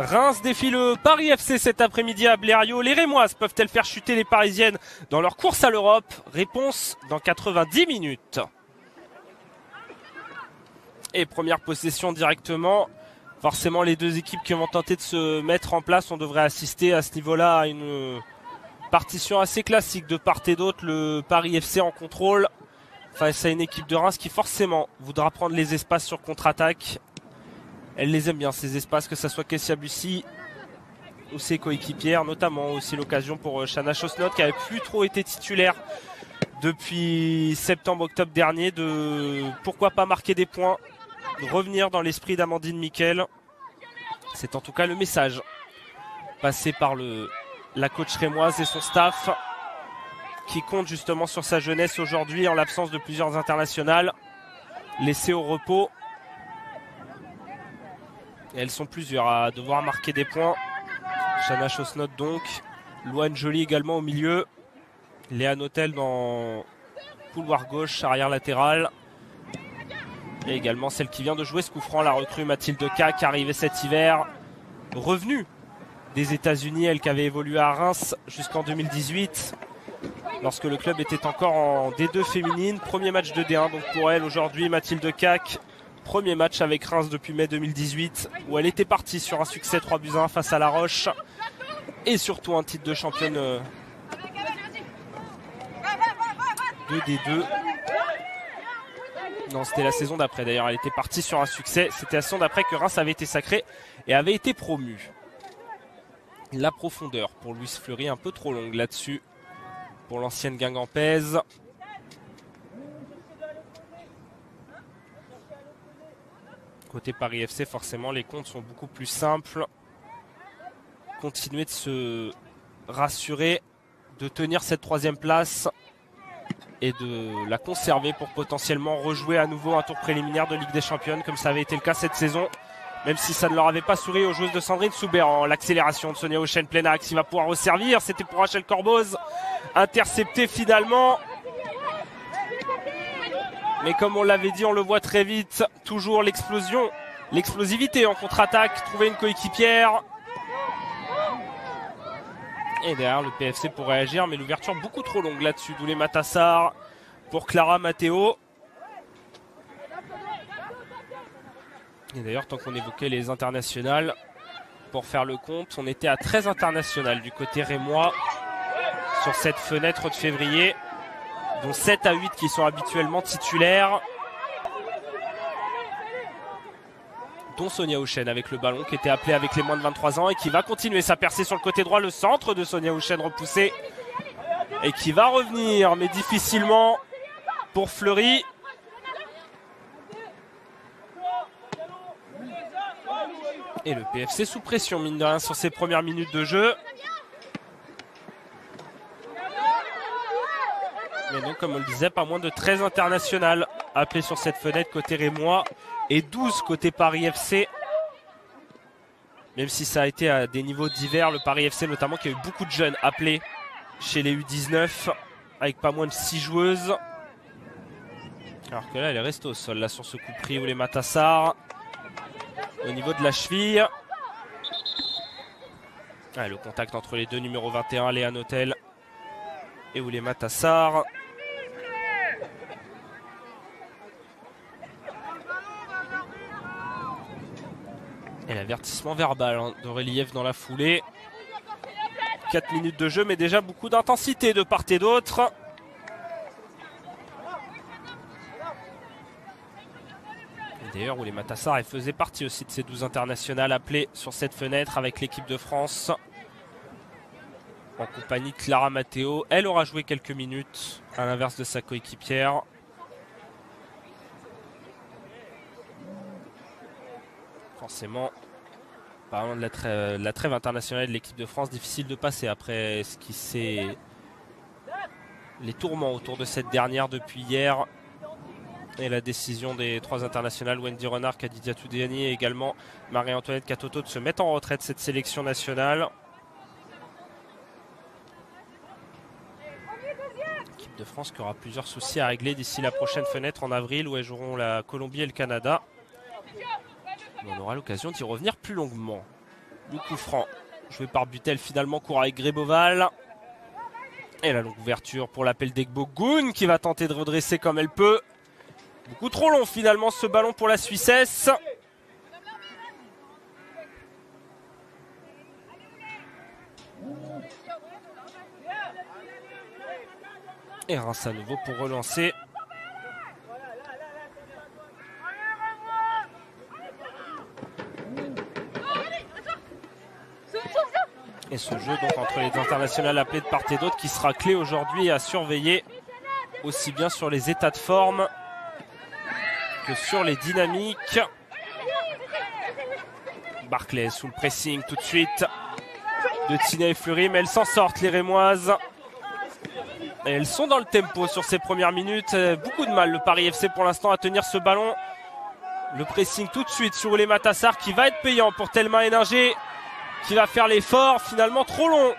Reims défie le Paris FC cet après-midi à Blériot. Les Rémoises peuvent-elles faire chuter les Parisiennes dans leur course à l'Europe? Réponse dans 90 minutes. Et première possession directement. Forcément, les deux équipes qui vont tenter de se mettre en place, on devrait assister à ce niveau-là à une partition assez classique de part et d'autre. Le Paris FC en contrôle face à une équipe de Reims qui forcément voudra prendre les espaces sur contre-attaque. Elle les aime bien, ces espaces, que ce soit Kessia Bussy ou ses coéquipières, notamment aussi l'occasion pour Shana Chosnot qui n'avait plus trop été titulaire depuis septembre-octobre dernier, de pourquoi pas marquer des points, de revenir dans l'esprit d'Amandine Miquel. C'est en tout cas le message passé par la coach rémoise et son staff qui compte justement sur sa jeunesse aujourd'hui en l'absence de plusieurs internationales laissées au repos. Et elles sont plusieurs à devoir marquer des points. Shana Chosnot donc, Louane Joly également au milieu, Léa Notel dans couloir gauche, arrière latéral. Et également celle qui vient de jouer ce coup franc, la recrue Mathilde Cac, arrivée cet hiver, revenue des États-Unis, elle qui avait évolué à Reims jusqu'en 2018, lorsque le club était encore en D2 féminine. Premier match de D1 donc pour elle aujourd'hui, Mathilde Cac. Premier match avec Reims depuis mai 2018, où elle était partie sur un succès 3-1 face à La Roche. Et surtout un titre de championne de D2. Non, c'était la saison d'après d'ailleurs, elle était partie sur un succès. C'était la saison d'après que Reims avait été sacré et avait été promu. La profondeur pour Louise Fleury, un peu trop longue là-dessus pour l'ancienne guingampaise. Côté Paris FC, forcément, les comptes sont beaucoup plus simples. Continuer de se rassurer, de tenir cette troisième place et de la conserver pour potentiellement rejouer à nouveau un tour préliminaire de Ligue des Championnes, comme ça avait été le cas cette saison. Même si ça ne leur avait pas souri aux joueuses de Sandrine Soubéran. L'accélération de Sonia Auchen plein axe, il va pouvoir resservir. C'était pour Rachel Corboz. Intercepté finalement. Mais comme on l'avait dit, on le voit très vite. Toujours l'explosion, l'explosivité en contre-attaque. Trouver une coéquipière. Et derrière, le PFC pour réagir. Mais l'ouverture beaucoup trop longue là-dessus. D'où les Matassar pour Clara Matteo. Et d'ailleurs, tant qu'on évoquait les internationales, pour faire le compte, on était à 13 internationales du côté rémois sur cette fenêtre de février, dont 7 à 8 qui sont habituellement titulaires, dont Sonia Auchen avec le ballon qui était appelée avec les moins de 23 ans et qui va continuer sa percée sur le côté droit, le centre de Sonia Auchen repoussé et qui va revenir, mais difficilement pour Fleury. Et le PFC sous pression, mine de rien, sur ses premières minutes de jeu. Mais donc, comme on le disait, pas moins de 13 internationales appelées sur cette fenêtre côté rémois et 12 côté Paris FC. Même si ça a été à des niveaux divers, le Paris FC notamment, qui a eu beaucoup de jeunes appelés chez les U19, avec pas moins de 6 joueuses. Alors que là, elle est restée au sol, là, sur ce coup pris où les Matassar. Au niveau de la cheville. Ah, le contact entre les deux, numéro 21, Léa Notel et Oulé Matassar. Et l'avertissement verbal de Reliev dans la foulée. 4 minutes de jeu, mais déjà beaucoup d'intensité de part et d'autre. D'ailleurs, où les Matassar, elle faisait partie aussi de ces 12 internationales appelées sur cette fenêtre avec l'équipe de France. En compagnie de Clara Matteo. Elle aura joué quelques minutes à l'inverse de sa coéquipière. Forcément, parlant de la trêve internationale de l'équipe de France, difficile de passer après ce qui s'est... les tourments autour de cette dernière depuis hier. Et la décision des 3 internationales, Wendy Renard, Khadija Toudiani et également Marie-Antoinette Katoto, de se mettre en retrait de cette sélection nationale. L'équipe de France qui aura plusieurs soucis à régler d'ici la prochaine fenêtre en avril, où elles joueront la Colombie et le Canada. On aura l'occasion d'y revenir plus longuement. Le coup franc joué par Butel finalement court avec Gréboval. Et la longue ouverture pour l'appel d'Egbo Goun qui va tenter de redresser comme elle peut. Beaucoup trop long finalement ce ballon pour la Suissesse. Et Reims à nouveau pour relancer. Et ce jeu donc entre les internationales appelés de part et d'autre qui sera clé aujourd'hui à surveiller aussi bien sur les états de forme que sur les dynamiques. Barclay sous le pressing tout de suite de Tina et Fleury, mais elles s'en sortent les Rémoises. Et elles sont dans le tempo sur ces premières minutes. Beaucoup de mal le Paris FC pour l'instant à tenir ce ballon. Le pressing tout de suite sur les Matassar qui va être payant pour Thelma Héninger qui va faire l'effort, finalement trop long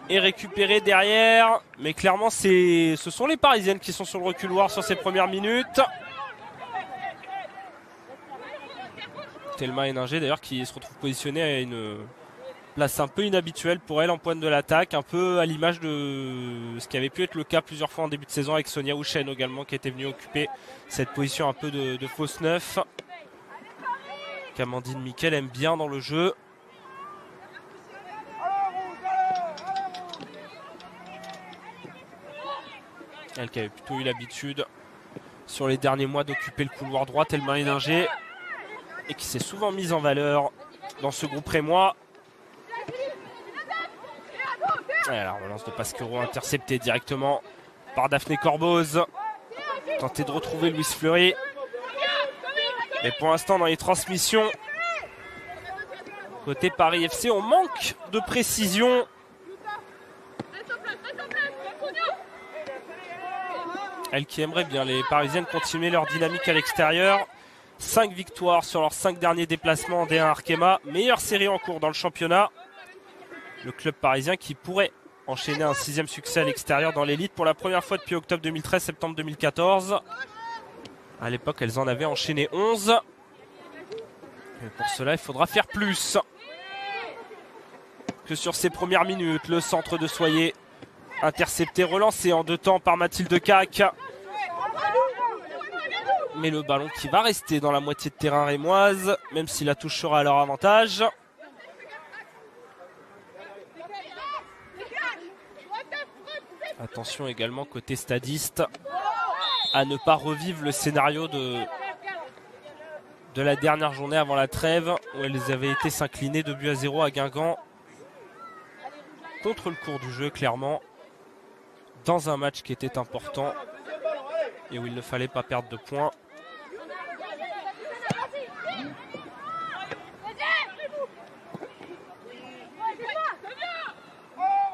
et récupéré derrière. Mais clairement ce sont les Parisiennes qui sont sur le reculoir sur ces premières minutes. Thelma Héninger d'ailleurs qui se retrouve positionnée à une place un peu inhabituelle pour elle en pointe de l'attaque, un peu à l'image de ce qui avait pu être le cas plusieurs fois en début de saison avec Sonia Houchen également qui était venue occuper cette position un peu de fausse neuf. qu'Amandine Miquel aime bien dans le jeu. Elle qui avait plutôt eu l'habitude sur les derniers mois d'occuper le couloir droit, Thelma Héninger, et qui s'est souvent mise en valeur dans ce groupe rémois. Et la relance de Pasquero interceptée directement par Daphné Corboz. Tenter de retrouver Louise Fleury. Mais pour l'instant, dans les transmissions, côté Paris FC, on manque de précision. Elles qui aimeraient bien, les Parisiennes, continuer leur dynamique à l'extérieur. 5 victoires sur leurs 5 derniers déplacements en D1 Arkema. Meilleure série en cours dans le championnat. Le club parisien qui pourrait enchaîner un 6e succès à l'extérieur dans l'élite pour la première fois depuis octobre 2013, septembre 2014. À l'époque, elles en avaient enchaîné 11. Et pour cela, il faudra faire plus que sur ces premières minutes. Le centre de Soyer intercepté, relancé en 2 temps par Mathilde Cac. Mais le ballon qui va rester dans la moitié de terrain rémoise, même si la touche sera à leur avantage. Attention également côté stadiste à ne pas revivre le scénario de la dernière journée avant la trêve où elles avaient été s'incliner 2-0 à Guingamp contre le cours du jeu, clairement dans un match qui était important et où il ne fallait pas perdre de points.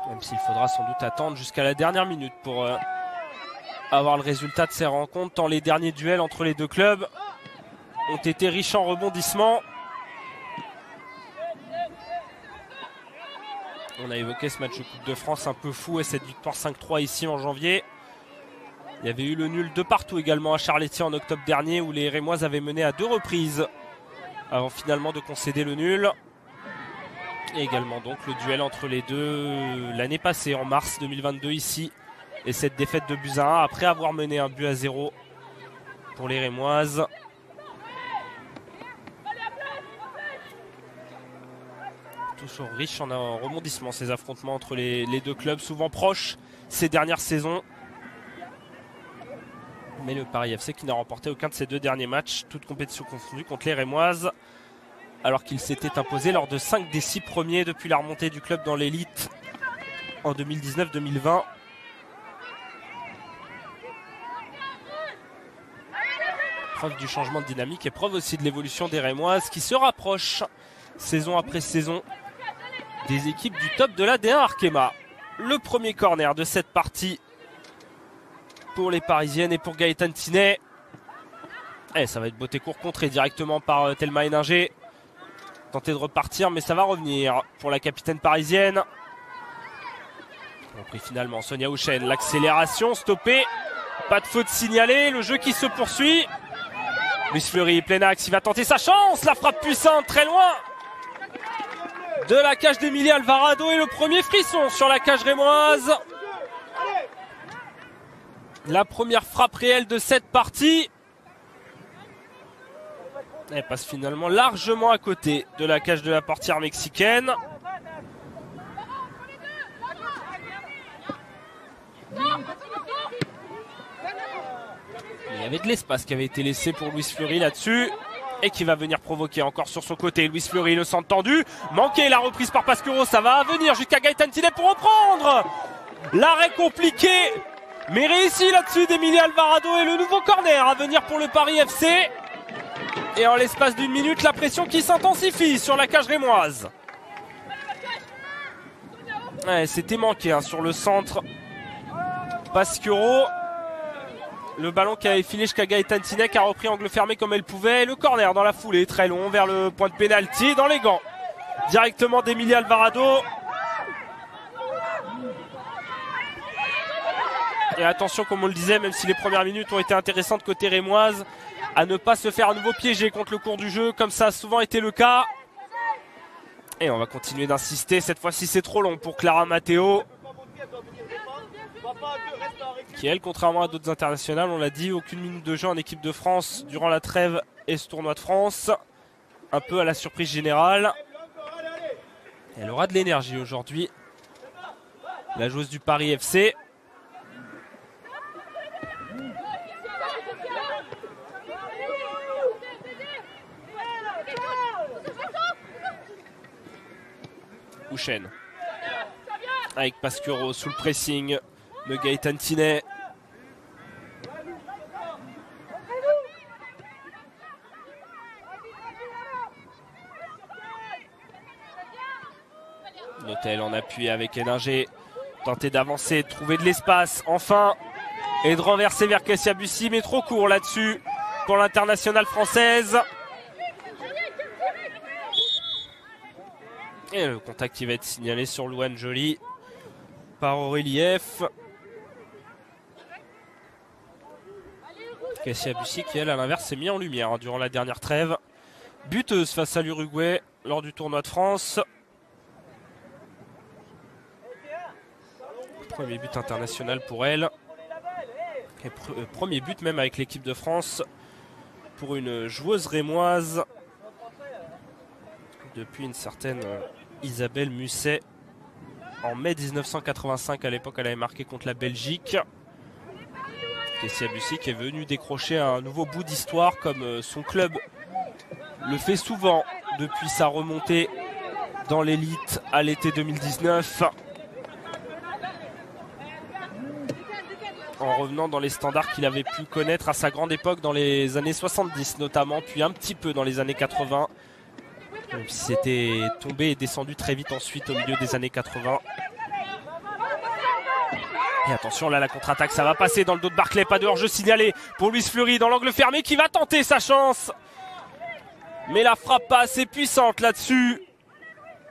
Même s'il faudra sans doute attendre jusqu'à la dernière minute pour avoir le résultat de ces rencontres, tant les derniers duels entre les deux clubs ont été riches en rebondissements. On a évoqué ce match de Coupe de France un peu fou et cette victoire 5-3 ici en janvier. Il y avait eu le nul de partout également à Charlétier en octobre dernier où les Rémoises avaient mené à 2 reprises avant finalement de concéder le nul. Et également donc le duel entre les deux l'année passée en mars 2022 ici. Et cette défaite de buts à 1 après avoir mené 1-0 pour les Rémoises. Toujours riche en rebondissement ces affrontements entre les deux clubs, souvent proches ces dernières saisons. Mais le Paris FC qui n'a remporté aucun de ses 2 derniers matchs, toutes compétitions confondues, contre les Rémoises, alors qu'il s'était imposé lors de 5 des 6 premiers depuis la remontée du club dans l'élite en 2019-2020. Preuve du changement de dynamique et preuve aussi de l'évolution des Rémoises qui se rapprochent saison après saison des équipes du top de la D1 Arkema. Le premier corner de cette partie pour les Parisiennes et pour Gaëtane Tinet. Et ça va être beauté court contré directement par Thelma Héninger. Tenter de repartir mais ça va revenir pour la capitaine parisienne. Compris finalement Sonia Houchen, l'accélération stoppée, pas de faute signalée, le jeu qui se poursuit. Louise Fleury, plein axe, il va tenter sa chance, la frappe puissante très loin. de la cage d'Emilie Alvarado et le premier frisson sur la cage rémoise. La première frappe réelle de cette partie. Elle passe finalement largement à côté de la cage de la portière mexicaine. Il y avait de l'espace qui avait été laissé pour Luis Fleury là-dessus. Et qui va venir provoquer encore sur son côté. Luis Fleury, le centre tendu. Manqué, la reprise par Pasquero. Ça va venir jusqu'à Gaëtan Tinet pour reprendre. L'arrêt compliqué. Mais réussi là-dessus d'Emilie Alvarado. Et le nouveau corner à venir pour le Paris FC. Et en l'espace d'une minute, la pression qui s'intensifie sur la cage rémoise. Ouais, c'était manqué sur le centre. Pasquero. Le ballon qui avait filé jusqu'à Gaëtan Tinet qui a repris angle fermé comme elle pouvait. Et le corner dans la foulée, très long, vers le point de pénalty, dans les gants. Directement d'Emilie Alvarado. Et attention, comme on le disait, même si les premières minutes ont été intéressantes côté rémoise, à ne pas se faire à nouveau piéger contre le cours du jeu, comme ça a souvent été le cas. Et on va continuer d'insister. Cette fois-ci, c'est trop long pour Clara Matteo. Qui elle, contrairement à d'autres internationales, on l'a dit, aucune minute de jeu en équipe de France durant la trêve et ce tournoi de France. Un peu à la surprise générale. Elle aura de l'énergie aujourd'hui. La joueuse du Paris FC. Houchen. Avec Pasquero sous le pressing de Gaëtan Tinet. Notel en appui avec Héninger. Tenter d'avancer, de trouver de l'espace enfin. Et de renverser vers Kessia Bussy, mais trop court là-dessus pour l'internationale française. Et le contact qui va être signalé sur Louane Joly par Aurélie F. Kessia Bussy qui, elle, à l'inverse, s'est mis en lumière durant la dernière trêve. Buteuse face à l'Uruguay lors du tournoi de France. Premier but international pour elle. Et premier but même avec l'équipe de France pour une joueuse rémoise. Depuis une certaine Isabelle Musset. En mai 1985, à l'époque, elle avait marqué contre la Belgique. Kessia Bussy qui est venue décrocher un nouveau bout d'histoire comme son club le fait souvent depuis sa remontée dans l'élite à l'été 2019. En revenant dans les standards qu'il avait pu connaître à sa grande époque dans les années 70 notamment, puis un petit peu dans les années 80. Même si c'était tombé et descendu très vite ensuite au milieu des années 80. Et attention là, la contre-attaque, ça va passer dans le dos de Barclay, pas de hors-jeu signalé pour Luis Fleury dans l'angle fermé qui va tenter sa chance. Mais la frappe pas assez puissante là-dessus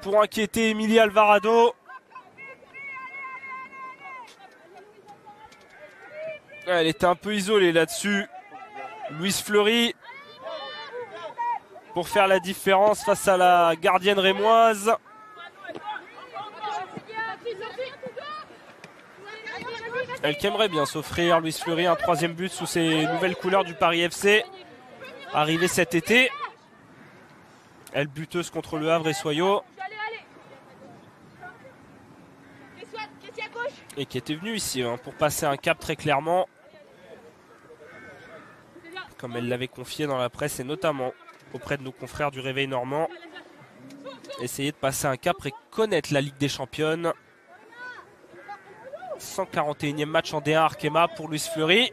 pour inquiéter Emilie Alvarado. Elle était un peu isolée là-dessus. Luis Fleury pour faire la différence face à la gardienne rémoise. Elle qui aimerait bien s'offrir, Luis Fleury, un troisième but sous ses nouvelles couleurs du Paris FC. Arrivé cet été. Elle buteuse contre Le Havre et Soyo. Et qui était venue ici pour passer un cap très clairement. Comme elle l'avait confié dans la presse et notamment auprès de nos confrères du Réveil Normand. Essayer de passer un cap et connaître la Ligue des Championnes. 141e match en D1 Arkema pour Luis Fleury.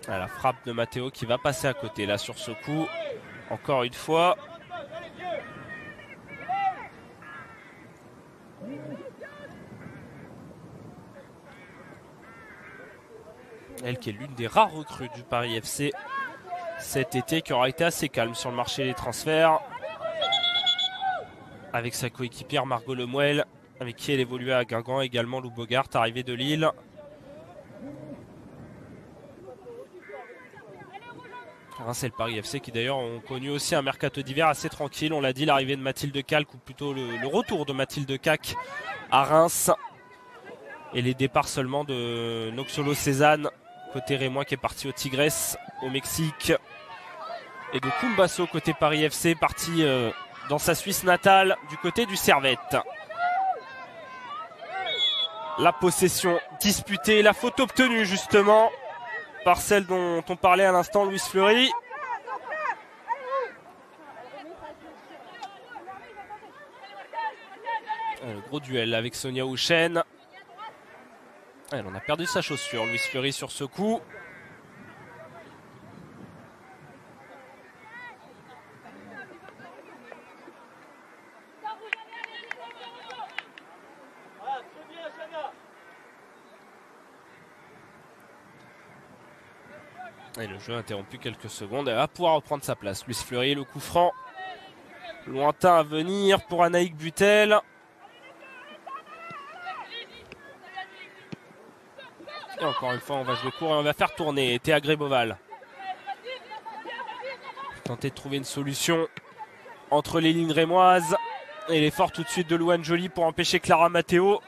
La frappe de Matteo qui va passer à côté là sur ce coup. Encore une fois. Elle qui est l'une des rares recrues du Paris FC cet été, qui aura été assez calme sur le marché des transferts. Avec sa coéquipière Margot Lemuel, avec qui elle évoluait à Guingamp, également Lou Bogart, arrivé de Lille. Reims et le Paris FC qui d'ailleurs ont connu aussi un mercato d'hiver assez tranquille. On l'a dit, l'arrivée de Mathilde Calc, ou plutôt le retour de Mathilde Cac à Reims. Et les départs seulement de Noxolo Cézanne, côté rémois, qui est parti au Tigres, au Mexique. Et de Kumbasso, côté Paris FC, parti dans sa Suisse natale, du côté du Servette. La possession disputée, la faute obtenue justement par celle dont on parlait à l'instant, Louise Fleury. Le gros duel avec Sonia Houchen. Elle en a perdu sa chaussure, Louise Fleury, sur ce coup. Et le jeu interrompu quelques secondes. Elle va pouvoir reprendre sa place. Louise Fleury, le coup franc lointain à venir pour Anaïk Butel. Et encore une fois, on va jouer court et on va faire tourner Théa Gréboval. Tenter de trouver une solution entre les lignes rémoises. Et l'effort tout de suite de Louane Joly pour empêcher Clara Matteo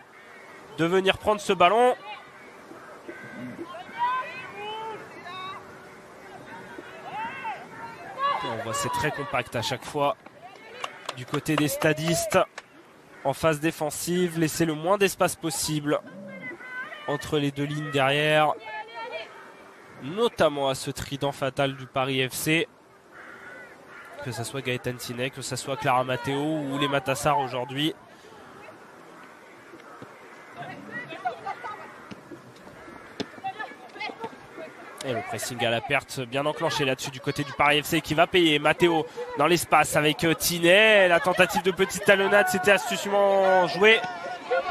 de venir prendre ce ballon. On voit c'est très compact à chaque fois du côté des stadistes. En phase défensive, laisser le moins d'espace possible entre les deux lignes derrière, notamment à ce trident fatal du Paris FC, que ce soit Gaëtan Tinet, que ce soit Clara Matteo ou les Matassar aujourd'hui. Et le pressing à la perte bien enclenché là-dessus du côté du Paris FC qui va payer. Matteo dans l'espace avec Tinet. La tentative de petite talonnade, c'était astucieusement joué,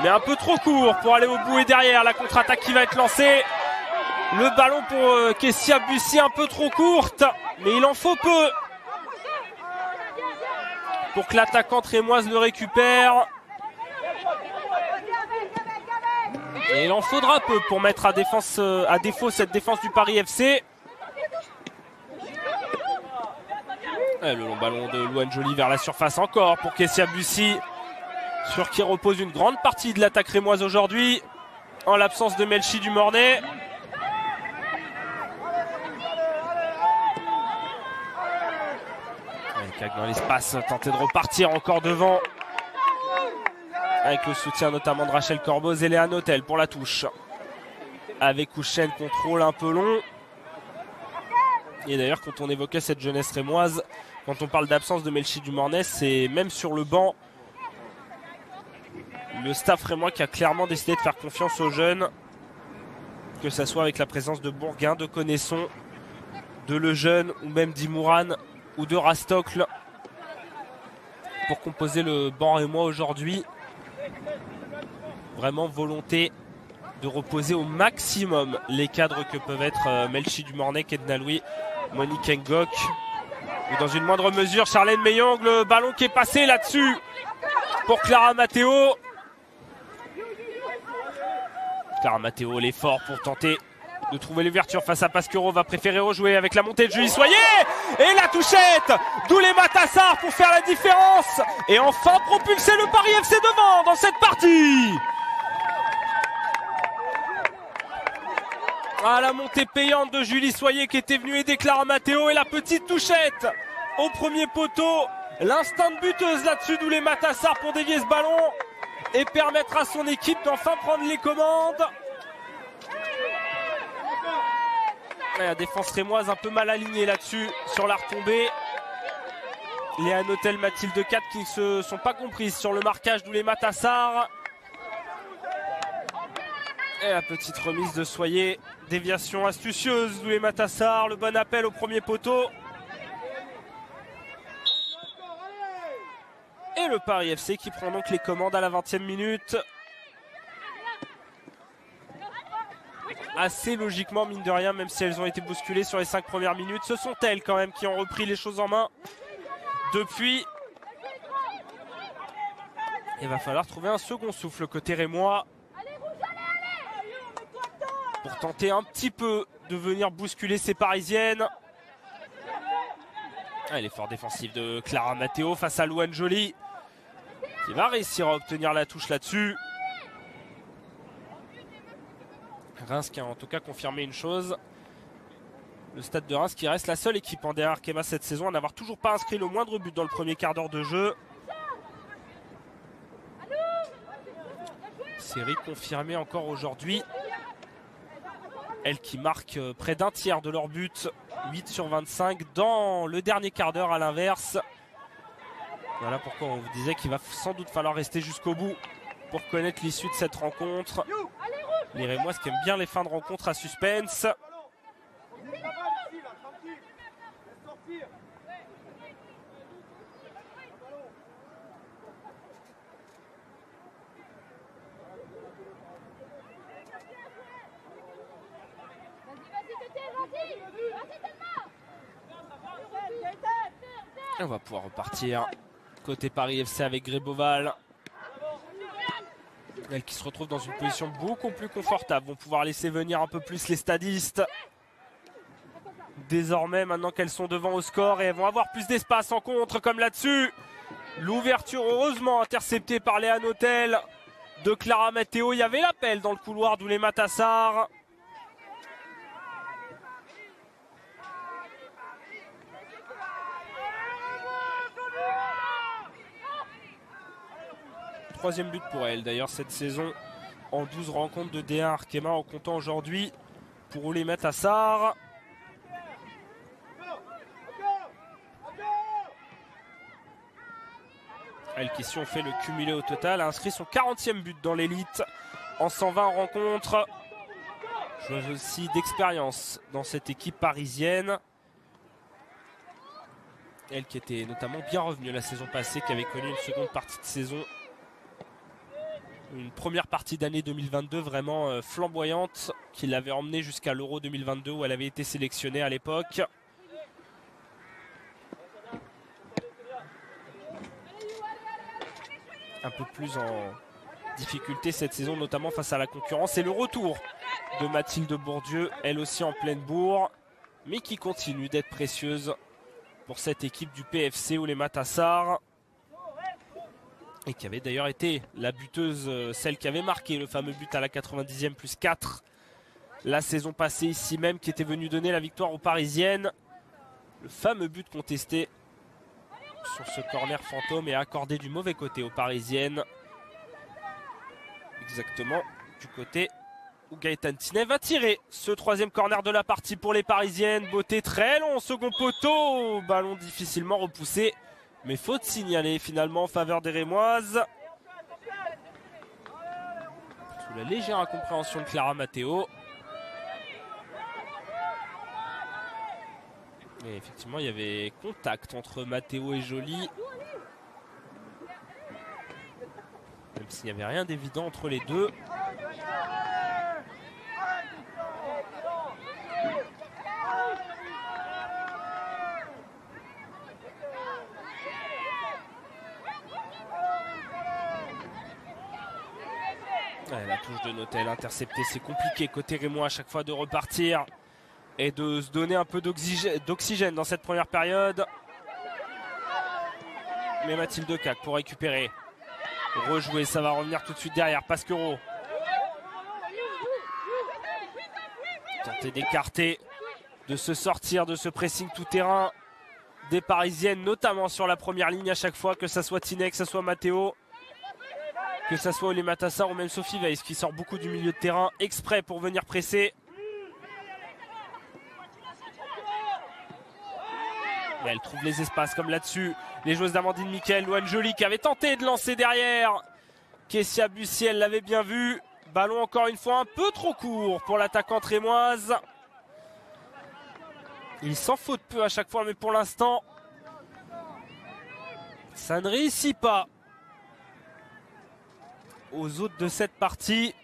mais un peu trop court pour aller au bout. Et derrière, la contre-attaque qui va être lancée. Le ballon pour Kessia Bussy, un peu trop courte, mais il en faut peu pour que l'attaquante rémoise le récupère. Et il en faudra peu pour mettre à défaut cette défense du Paris FC. Et le long ballon de Louane Joly vers la surface encore pour Kessia Bussy, sur qui repose une grande partie de l'attaque rémoise aujourd'hui, en l'absence de Melchi du Mornay. Cac dans l'espace, tenter de repartir encore devant, avec le soutien notamment de Rachel Corboz et Léa Notel pour la touche. Avec Houchen, contrôle un peu long. Et d'ailleurs, quand on évoquait cette jeunesse rémoise, quand on parle d'absence de Melchi du Mornay, c'est même sur le banc le staff rémois qui a clairement décidé de faire confiance aux jeunes, que ce soit avec la présence de Bourguin, de Connaisson, de Lejeune ou même d'Imouran ou de Rastocle pour composer le banc rémois aujourd'hui. Vraiment volonté de reposer au maximum les cadres que peuvent être Melchi du Mornay, Kedna Louis, Monique Ngok, ou dans une moindre mesure Charlène Meyong. Le ballon qui est passé là-dessus pour Clara Matteo. Clara Matteo, l'effort pour tenter de trouver l'ouverture face à Pasquero, va préférer rejouer avec la montée de Julie Soyer. Et la touchette d'Oulé Matassar pour faire la différence. Et enfin propulser le Paris FC devant dans cette partie. Ah, la montée payante de Julie Soyer qui était venue aider Clara Matteo, et la petite touchette au premier poteau. L'instinct de buteuse là-dessus d'Oulé Matassar pour dévier ce ballon et permettre à son équipe d'enfin prendre les commandes. Et la défense rémoise un peu mal alignée là-dessus sur la retombée. Léa Notel, Mathilde Cat qui ne se sont pas comprises sur le marquage d'Oulé Matassar. Et la petite remise de Soyer. Déviation astucieuse d'Oulé Matassar. Le bon appel au premier poteau. Et le Paris FC qui prend donc les commandes à la 20e minute. Assez logiquement, mine de rien, même si elles ont été bousculées sur les 5 premières minutes. Ce sont elles quand même qui ont repris les choses en main depuis. Il va falloir trouver un second souffle côté rémois pour tenter un petit peu de venir bousculer ces Parisiennes. Ah, l'effort défensif de Clara Matteo face à Louane Joly, qui va réussir à obtenir la touche là-dessus. Reims qui a en tout cas confirmé une chose. Le Stade de Reims qui reste la seule équipe en DR Arkema cette saison à n'avoir toujours pas inscrit le moindre but dans le premier quart d'heure de jeu. Série confirmée encore aujourd'hui. Elle qui marque près d'un tiers de leurs buts, 8 sur 25 dans le dernier quart d'heure à l'inverse. Voilà pourquoi on vous disait qu'il va sans doute falloir rester jusqu'au bout pour connaître l'issue de cette rencontre. Les Rémoises qui aiment bien les fins de rencontre à suspense. Et on va pouvoir repartir côté Paris FC avec Gréboval. Elles qui se retrouvent dans une position beaucoup plus confortable, vont pouvoir laisser venir un peu plus les stadistes. Désormais, maintenant qu'elles sont devant au score, et elles vont avoir plus d'espace en contre, comme là-dessus. L'ouverture, heureusement, interceptée par Léa Notel de Clara Matteo. Il y avait l'appel dans le couloir d'Oulé Matassar. Troisième but pour elle d'ailleurs cette saison en 12 rencontres de D1 Arkema, en comptant aujourd'hui pour Oulé Matassar. Elle qui, si on fait le cumulé au total, a inscrit son 40e but dans l'élite en 120 rencontres. Joueuse aussi d'expérience dans cette équipe parisienne. Elle qui était notamment bien revenue la saison passée, qui avait connu une seconde partie de saison. Une première partie d'année 2022 vraiment flamboyante, qui l'avait emmenée jusqu'à l'Euro 2022 où elle avait été sélectionnée à l'époque. Un peu plus en difficulté cette saison, notamment face à la concurrence. Et le retour de Mathilde Bourdieu, elle aussi en pleine bourre, mais qui continue d'être précieuse pour cette équipe du PFC Oulé Matassar. Et qui avait d'ailleurs été la buteuse, celle qui avait marqué le fameux but à la 90e plus 4 la saison passée ici même, qui était venue donner la victoire aux Parisiennes. Le fameux but contesté sur ce corner fantôme et accordé du mauvais côté aux Parisiennes. Exactement du côté où Gaëtan Tinet va tirer ce troisième corner de la partie pour les Parisiennes. Beauté très long, second poteau, ballon difficilement repoussé. Mais faute signalée finalement en faveur des Rémoises. Sous la légère incompréhension de Clara Matteo. Et effectivement, il y avait contact entre Matteo et Joly. Même s'il n'y avait rien d'évident entre les deux. Ouais, la touche de Notel interceptée, c'est compliqué côté Rémois à chaque fois de repartir et de se donner un peu d'oxygène dans cette première période. Mais Mathilde Cac pour récupérer. Rejouer, ça va revenir tout de suite derrière. Pasquero. Tenter d'écarter, de se sortir de ce pressing tout terrain des Parisiennes, notamment sur la première ligne à chaque fois, que ça soit Tinek, que ça soit Matteo, que ça soit Oulé Matassar ou même Sophie Weiss qui sort beaucoup du milieu de terrain exprès pour venir presser. Mais elle trouve les espaces comme là-dessus. Les joueuses d'Amandine Miquel, Louane Joly qui avait tenté de lancer derrière. Kessia Bussiel l'avait bien vu. Ballon encore une fois un peu trop court pour l'attaquante rémoise. Il s'en faut de peu à chaque fois, mais pour l'instant, ça ne réussit pas aux autres de cette partie.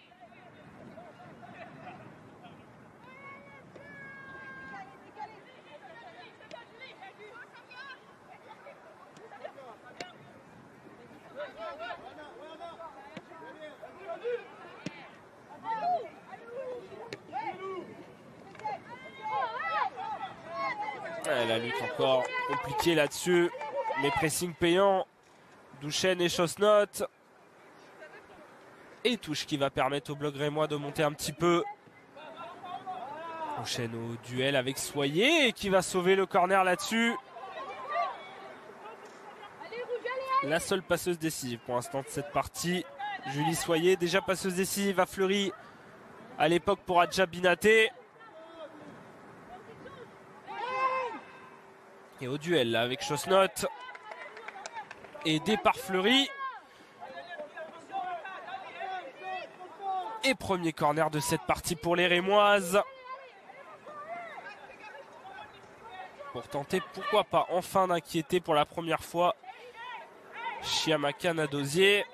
la lutte encore compliquée là-dessus. Mais pressing payant. Douchen et Chosnot. Et touche qui va permettre au bloc rémois de monter un petit peu. Douchen au duel avec Soyer et qui va sauver le corner là-dessus. La seule passeuse décisive pour l'instant de cette partie. Julie Soyer, déjà passeuse décisive à Fleury à l'époque pour Adja Binaté. Et au duel là, avec Chosnot. Aidé par Fleury. Et premier corner de cette partie pour les Rémoises. Pour tenter, pourquoi pas, enfin d'inquiéter pour la première fois Chiamaka Nadosier.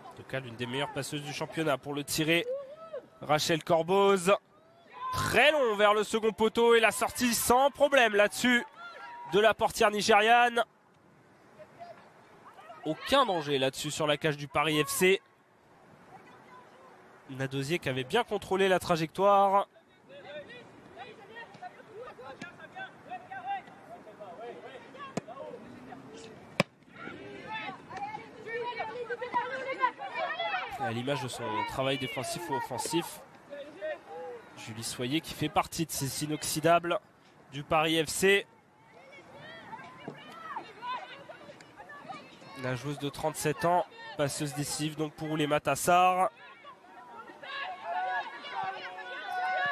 En tout cas, l'une des meilleures passeuses du championnat pour le tirer. Rachel Corboz. Très long vers le second poteau et la sortie sans problème là-dessus de la portière nigériane. Aucun danger là-dessus sur la cage du Paris FC. Nadosier qui avait bien contrôlé la trajectoire. À l'image de son travail défensif ou offensif. Julie Soyer qui fait partie de ces inoxydables du Paris FC. La joueuse de 37 ans, passeuse décisive donc pour Oulema Tassar.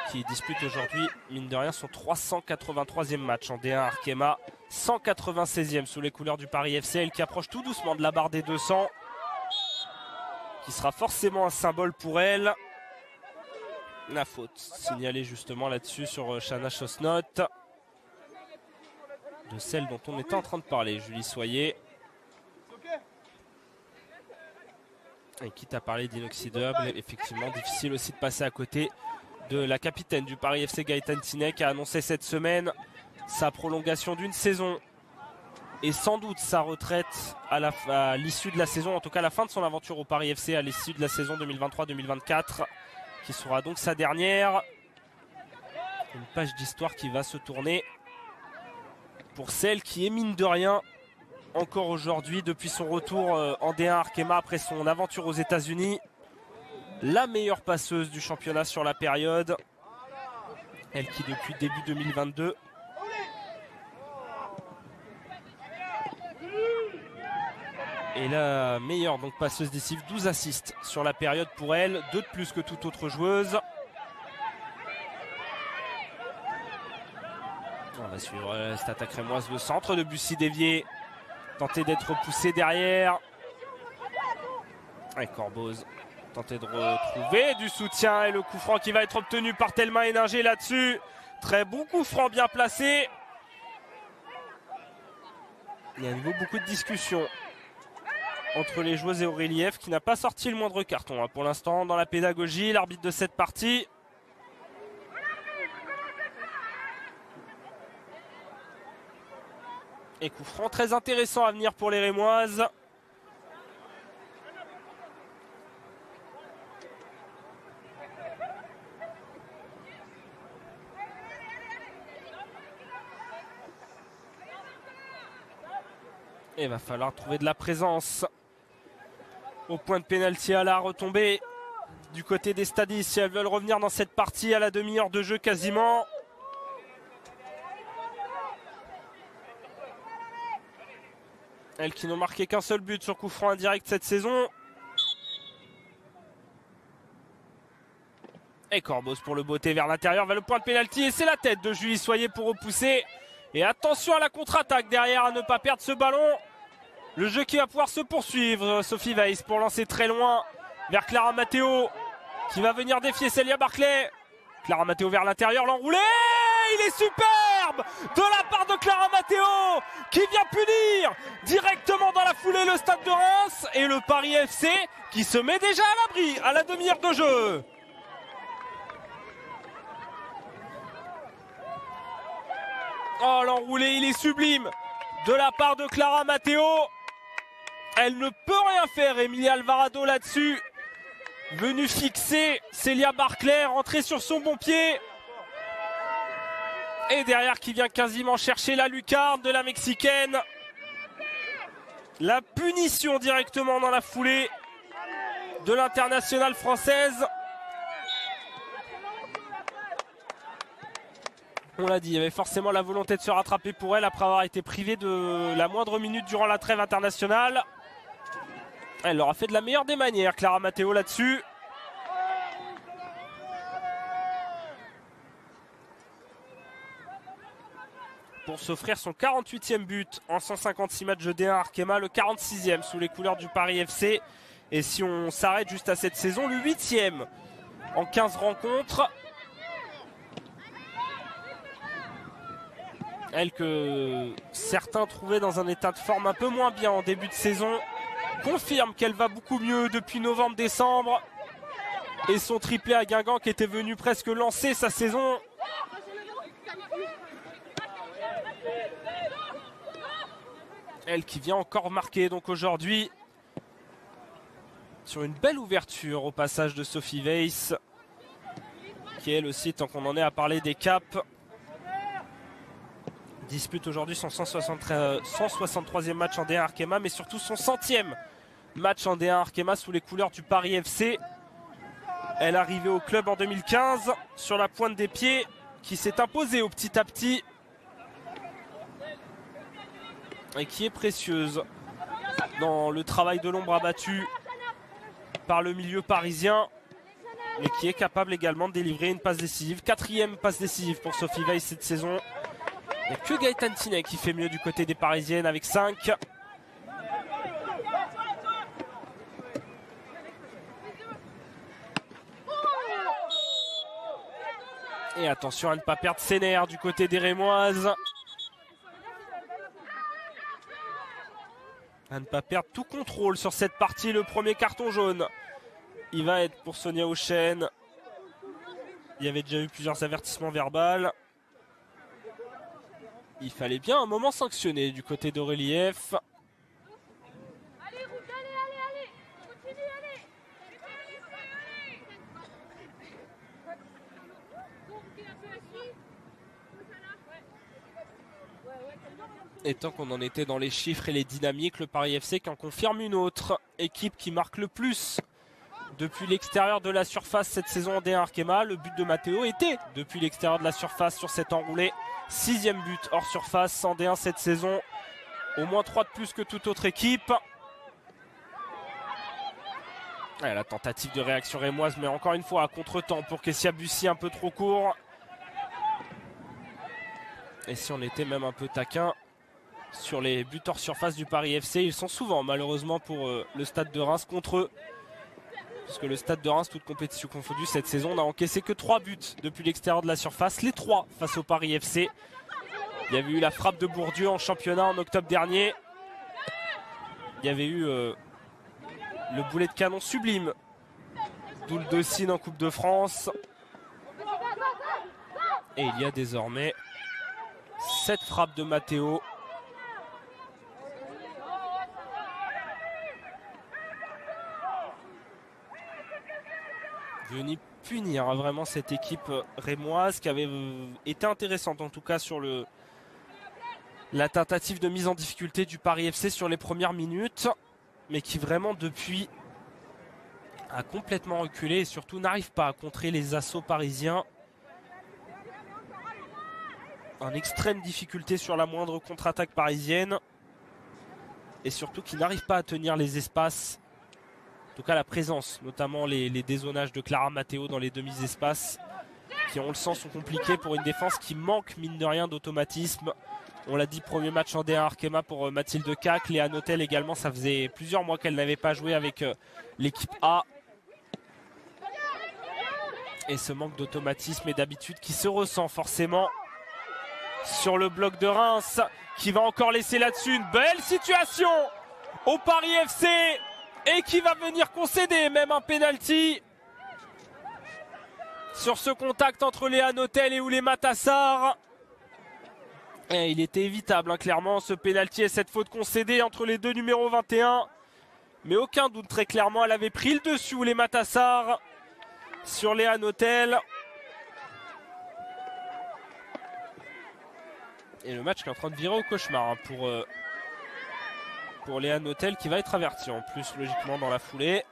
Qui dispute aujourd'hui, mine de rien, son 383e match en D1 Arkema. 196e sous les couleurs du Paris FC. Elle qui approche tout doucement de la barre des 200. Qui sera forcément un symbole pour elle. La faute signalée justement là-dessus sur Shana Chosnot. De celle dont on était en train de parler, Julie Soyer. Et quitte à parler d'inoxydable, effectivement difficile aussi de passer à côté de la capitaine du Paris FC, Gaëtan Tinet, qui a annoncé cette semaine sa prolongation d'une saison et sans doute sa retraite à l'issue de la saison, en tout cas la fin de son aventure au Paris FC à l'issue de la saison 2023-2024, qui sera donc sa dernière. Une page d'histoire qui va se tourner pour celle qui est mine de rien encore aujourd'hui, depuis son retour en D1 Arkema après son aventure aux États-Unis, la meilleure passeuse du championnat sur la période. Elle qui depuis début 2022 est la meilleure donc passeuse décisive, 12 assists sur la période pour elle, 2 de plus que toute autre joueuse. On va suivre cette attaque rémoise, le centre de Bussy dévié. Tenter d'être repoussé derrière. Et Corboz tenter de retrouver du soutien. Et le coup franc qui va être obtenu par Thelma Héninger là-dessus. Très bon coup franc bien placé. Il y a à nouveau beaucoup de discussions entre les joueuses et Aurélie F qui n'a pas sorti le moindre carton pour l'instant dans la pédagogie. L'arbitre de cette partie. Et coup franc très intéressant à venir pour les Rémoises. Et il va falloir trouver de la présence au point de pénalty à la retombée du côté des Stadis si elles veulent revenir dans cette partie à la demi-heure de jeu quasiment. Elles qui n'ont marqué qu'un seul but sur coup franc indirect cette saison. Et Corboz pour le botter vers l'intérieur, vers le point de pénalty. Et c'est la tête de Julie Soyer pour repousser. Et attention à la contre-attaque derrière, à ne pas perdre ce ballon. Le jeu qui va pouvoir se poursuivre. Sophie Weiss pour lancer très loin vers Clara Matteo, qui va venir défier Célia Barclay. Clara Matteo vers l'intérieur, l'enroulé. Il est superbe de la part de Clara Matteo, qui vient punir directement dans la foulée le stade de Reims. Et le Paris FC qui se met déjà à l'abri à la demi-heure de jeu. Oh, l'enroulé, il est sublime de la part de Clara Matteo. Elle ne peut rien faire, Emilia Alvarado, là-dessus. venu fixer Célia Barclay, rentrée sur son bon pied. Et derrière qui vient quasiment chercher la lucarne de la Mexicaine. La punition directement dans la foulée de l'internationale française. On l'a dit, il y avait forcément la volonté de se rattraper pour elle après avoir été privée de la moindre minute durant la trêve internationale. Elle leur a fait de la meilleure des manières, Clara Matteo, là-dessus. Pour s'offrir son 48e but en 156 matchs de D1 Arkema, le 46e sous les couleurs du Paris FC. Et si on s'arrête juste à cette saison, le 8e en 15 rencontres. Elle que certains trouvaient dans un état de forme un peu moins bien en début de saison, confirme qu'elle va beaucoup mieux depuis novembre-décembre. Et son triplé à Guingamp qui était venu presque lancer sa saison. Elle qui vient encore marquer donc aujourd'hui sur une belle ouverture au passage de Sophie Weiss, qui elle aussi, tant qu'on en est à parler des caps, dispute aujourd'hui son 163e match en D1 Arkema, mais surtout son 100e match en D1 Arkema sous les couleurs du Paris FC. Elle est arrivée au club en 2015 sur la pointe des pieds, qui s'est imposée au petit à petit et qui est précieuse dans le travail de l'ombre abattu par le milieu parisien, mais qui est capable également de délivrer une passe décisive. 4e passe décisive pour Sophie Weiss cette saison. Il n'y a que Gaëtan Tinet qui fait mieux du côté des Parisiennes avec 5. Et attention à ne pas perdre ses nerfs du côté des Rémoises. À ne pas perdre tout contrôle sur cette partie. Le premier carton jaune, il va être pour Sonia Auchen. Il y avait déjà eu plusieurs avertissements verbaux. Il fallait bien un moment sanctionné du côté d'Aurélie F. Et tant qu'on en était dans les chiffres et les dynamiques, le Paris FC qui en confirme une autre équipe qui marque le plus depuis l'extérieur de la surface cette saison en D1 Arkema. Le but de Matteo était depuis l'extérieur de la surface sur cet enroulé. 6e but hors surface en D1 cette saison. Au moins 3 de plus que toute autre équipe. Et la tentative de réaction rémoise, mais encore une fois à contre-temps pour Kessia Bussy, un peu trop court. Et si on était même un peu taquin sur les buts hors surface du Paris FC, ils sont souvent malheureusement pour le Stade de Reims contre eux. Parce que le Stade de Reims, toute compétition confondue, cette saison n'a encaissé que 3 buts depuis l'extérieur de la surface. Les 3 face au Paris FC. Il y avait eu la frappe de Bourdieu en championnat en octobre dernier. Il y avait eu le boulet de canon sublime d'Oul Dessine en Coupe de France. Et il y a désormais cette frappe de Matteo. Venu punir vraiment cette équipe rémoise qui avait été intéressante en tout cas sur la tentative de mise en difficulté du Paris FC sur les premières minutes, mais qui vraiment depuis a complètement reculé et surtout n'arrive pas à contrer les assauts parisiens. En extrême difficulté sur la moindre contre-attaque parisienne et surtout qui n'arrive pas à tenir les espaces. En tout cas la présence, notamment les dézonages de Clara Matteo dans les demi-espaces qui, on le sent, sont compliqués pour une défense qui manque mine de rien d'automatisme. On l'a dit, premier match en D1 Arkema pour Mathilde Cac. Léa Notel également, ça faisait plusieurs mois qu'elle n'avait pas joué avec l'équipe A. Et ce manque d'automatisme et d'habitude qui se ressent forcément sur le bloc de Reims, qui va encore laisser là-dessus une belle situation au Paris FC. Et qui va venir concéder même un penalty sur ce contact entre Léa Notel et Oulé Matassar. Et il était évitable, hein, clairement, ce penalty et cette faute concédée entre les deux numéros 21. Mais aucun doute, très clairement, elle avait pris le dessus, les Matassar, sur Léa Notel. Et le match qui est en train de virer au cauchemar hein, pour Léa Notel qui va être avertie en plus logiquement dans la foulée.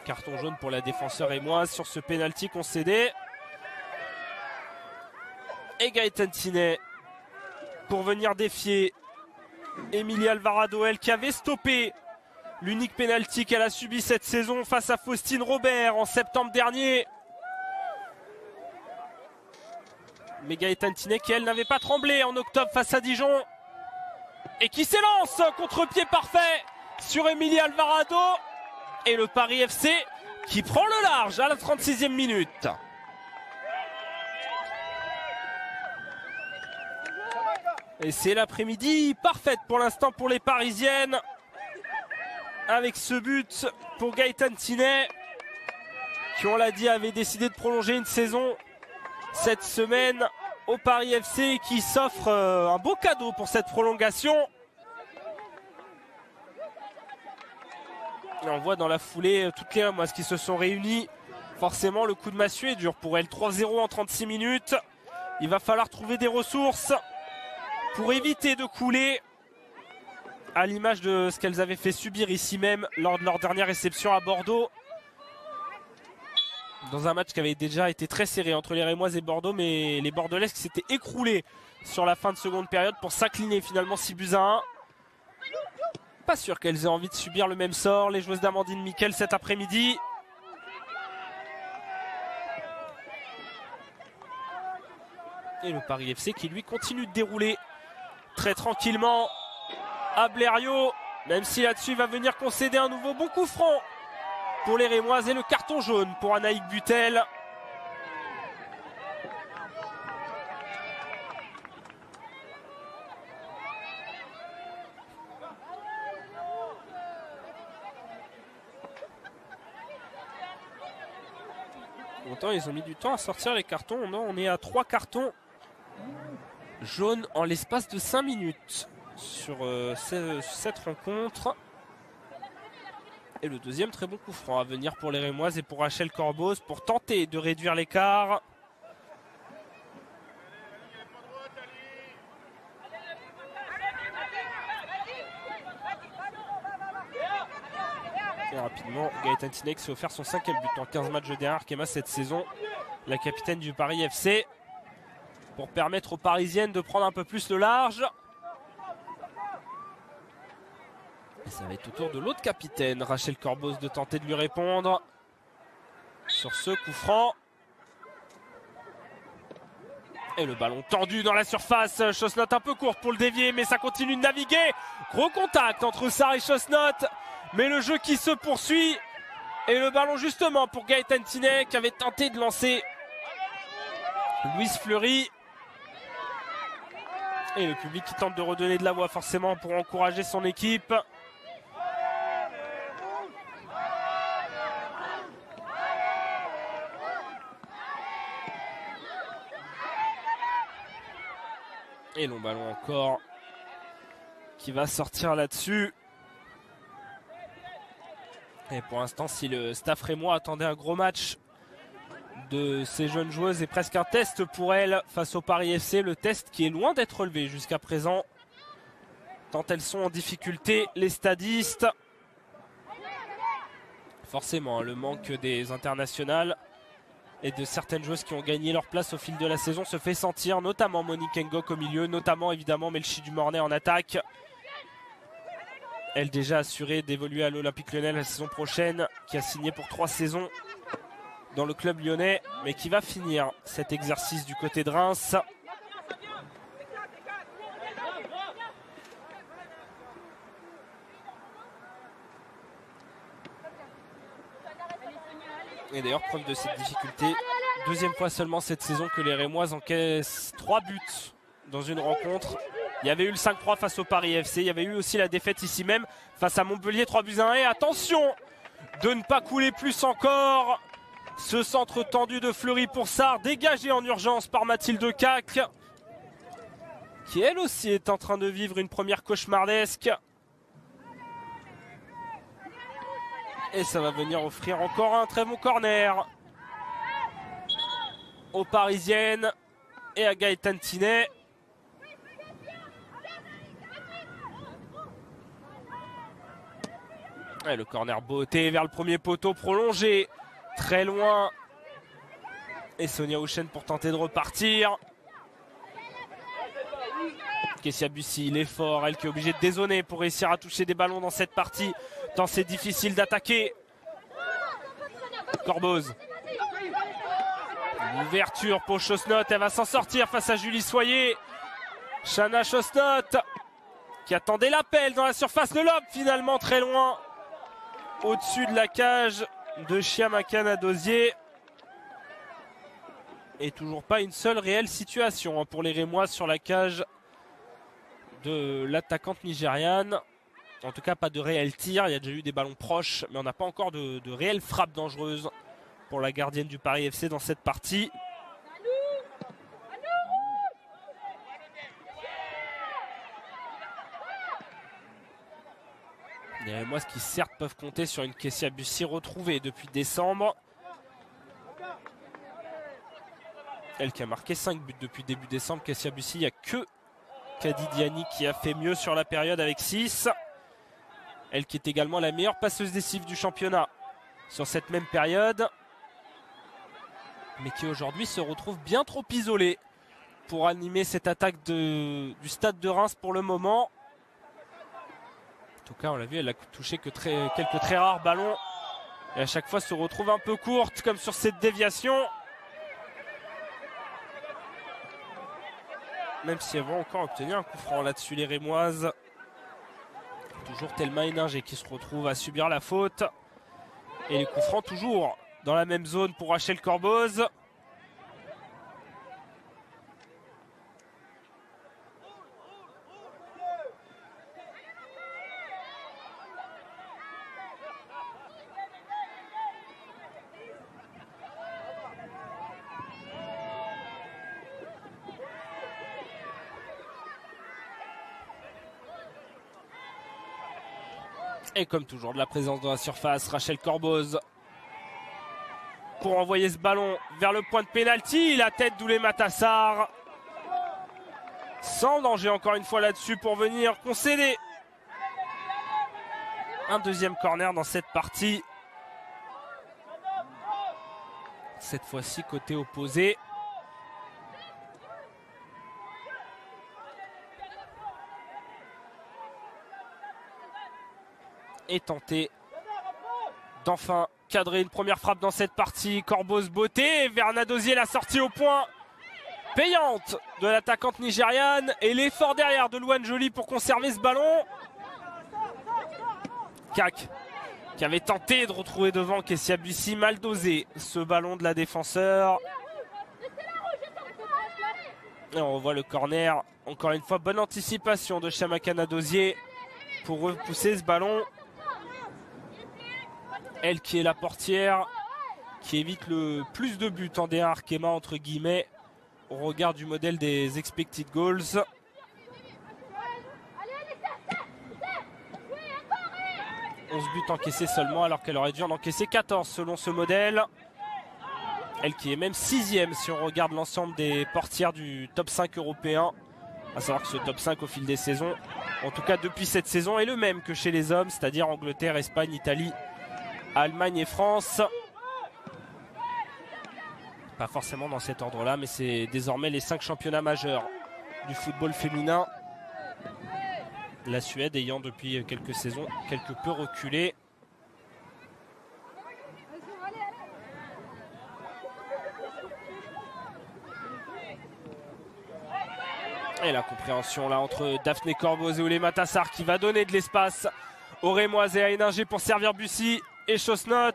Carton jaune pour la défenseur émoise sur ce pénalty concédé. Et Gaëtan Tinet pour venir défier Emilia Alvarado, elle qui avait stoppé l'unique pénalty qu'elle a subi cette saison face à Faustine Robert en septembre dernier. Mais Gaëtan Tinet qui elle n'avait pas tremblé en octobre face à Dijon. Et qui s'élance, contre-pied parfait sur Emilia Alvarado. Et le Paris FC qui prend le large à la 36e minute. Et c'est l'après-midi parfaite pour l'instant pour les Parisiennes. Avec ce but pour Gaëtan Tinet, qui on l'a dit avait décidé de prolonger une saison cette semaine au Paris FC, qui s'offre un beau cadeau pour cette prolongation. Et on voit dans la foulée toutes les Rémoises qui se sont réunies. Forcément le coup de massue est dur pour elles. 3-0 en 36 minutes. Il va falloir trouver des ressources pour éviter de couler, à l'image de ce qu'elles avaient fait subir ici même lors de leur dernière réception à Bordeaux. Dans un match qui avait déjà été très serré entre les Rémoises et Bordeaux, mais les Bordelaises qui s'étaient écroulées sur la fin de seconde période pour s'incliner finalement 6-1. Pas sûr qu'elles aient envie de subir le même sort, les joueuses d'Amandine Miquel cet après-midi. Et le Paris FC qui lui continue de dérouler très tranquillement à Blériot, même si là-dessus il va venir concéder un nouveau bon coup franc pour les Rémoises et le carton jaune pour Anaïk Butel. Longtemps ils ont mis du temps à sortir les cartons. Non, on est à 3 cartons jaunes en l'espace de 5 minutes sur cette rencontre. Et le deuxième très bon coup franc à venir pour les Rémoises et pour Rachel Corboz pour tenter de réduire l'écart. Et rapidement, Gaëtan Tinet s'est offert son 5e but en 15 matchs de dernière Arkema cette saison. La capitaine du Paris FC, pour permettre aux Parisiennes de prendre un peu plus le large. Et ça va être au tour de l'autre capitaine, Rachel Corboz, de tenter de lui répondre sur ce coup franc. Et le ballon tendu dans la surface. Chosnot un peu courte pour le dévier, mais ça continue de naviguer. Gros contact entre Sarr et Chosnot, mais le jeu qui se poursuit. Et le ballon justement pour Gaëtan Tinet qui avait tenté de lancer Louise Fleury. Et le public qui tente de redonner de la voix forcément pour encourager son équipe. Et long ballon encore qui va sortir là-dessus. Et pour l'instant, si le staff rémois attendait un gros match de ces jeunes joueuses et presque un test pour elles face au Paris FC, le test qui est loin d'être relevé jusqu'à présent, tant elles sont en difficulté, les stadistes. Forcément, le manque des internationales et de certaines joueuses qui ont gagné leur place au fil de la saison se fait sentir, notamment Monique Ngok au milieu, notamment évidemment Melchi Dumornay en attaque. Elle déjà assurée d'évoluer à l'Olympique Lyonnais la saison prochaine, qui a signé pour 3 saisons dans le club lyonnais, mais qui va finir cet exercice du côté de Reims. Et d'ailleurs, preuve de cette difficulté, deuxième fois seulement cette saison que les Rémoises encaissent 3 buts dans une rencontre. Il y avait eu le 5-3 face au Paris FC, il y avait eu aussi la défaite ici même face à Montpellier 3-1. Et attention de ne pas couler plus encore. Ce centre tendu de Fleury pour Sarr, dégagé en urgence par Mathilde Cac. qui elle aussi est en train de vivre une première cauchemardesque. Et ça va venir offrir encore un très bon corner aux Parisiennes et à Gaëtan Tinet. Et le corner beauté vers le premier poteau prolongé, très loin. Et Sonia Houchen pour tenter de repartir. Kessia Bussy, l'effort, elle qui est obligée de dézoner pour réussir à toucher des ballons dans cette partie, tant c'est difficile d'attaquer. Corboz. Une ouverture pour Chosnot, elle va s'en sortir face à Julie Soyer. Chana Chosnot qui attendait l'appel dans la surface de lobe, finalement très loin. Au-dessus de la cage de Chiamaka Dosier. Et toujours pas une seule réelle situation pour les Rémois sur la cage de l'attaquante nigériane. En tout cas, pas de réel tir. Il y a déjà eu des ballons proches, mais on n'a pas encore de réelle frappe dangereuse pour la gardienne du Paris FC dans cette partie. Les Rémois qui certes peuvent compter sur une Kessia Bussy retrouvée depuis décembre. Elle qui a marqué 5 buts depuis début décembre. Kessia Bussy, il n'y a que Kadi Diani qui a fait mieux sur la période avec 6. Elle qui est également la meilleure passeuse décisive du championnat sur cette même période. Mais qui aujourd'hui se retrouve bien trop isolée pour animer cette attaque du stade de Reims pour le moment. En tout cas, on l'a vu, elle a touché que quelques très rares ballons. Et à chaque fois se retrouve un peu courte, comme sur cette déviation. Même si elles vont encore obtenir un coup franc là-dessus, les Rémoises. Toujours Thelma Héninger qui se retrouve à subir la faute. Et les coups francs toujours dans la même zone pour Rachel Corboz. Et comme toujours de la présence dans la surface, Rachel Corboz pour envoyer ce ballon vers le point de pénalty. La tête d'Oulé Matassar. Sans danger encore une fois là-dessus pour venir concéder un deuxième corner dans cette partie. Cette fois-ci côté opposé. Et tenter d'enfin cadrer une première frappe dans cette partie. Corboz beauté vers Nadosier, la sortie au point payante de l'attaquante nigériane et l'effort derrière de Louane Joly pour conserver ce ballon. Kak qui avait tenté de retrouver devant Kessia Bussy, mal dosé ce ballon de la défenseur. Et on revoit le corner, encore une fois bonne anticipation de Chiamaka Dosier pour repousser ce ballon. Elle qui est la portière, qui évite le plus de buts en D1 Arkema entre guillemets au regard du modèle des expected goals. 11 buts encaissés seulement alors qu'elle aurait dû en encaisser 14 selon ce modèle. Elle qui est même 6e si on regarde l'ensemble des portières du top 5 européen. À savoir que ce top 5 au fil des saisons, en tout cas depuis cette saison, est le même que chez les hommes, c'est-à-dire Angleterre, Espagne, Italie, Allemagne et France. Pas forcément dans cet ordre-là, mais c'est désormais les 5 championnats majeurs du football féminin. La Suède ayant depuis quelques saisons quelque peu reculé. Et la compréhension là entre Daphné Corboz et Oulé Matassar qui va donner de l'espace aux Rémoises et à Héninger pour servir Bussy et Chosnot.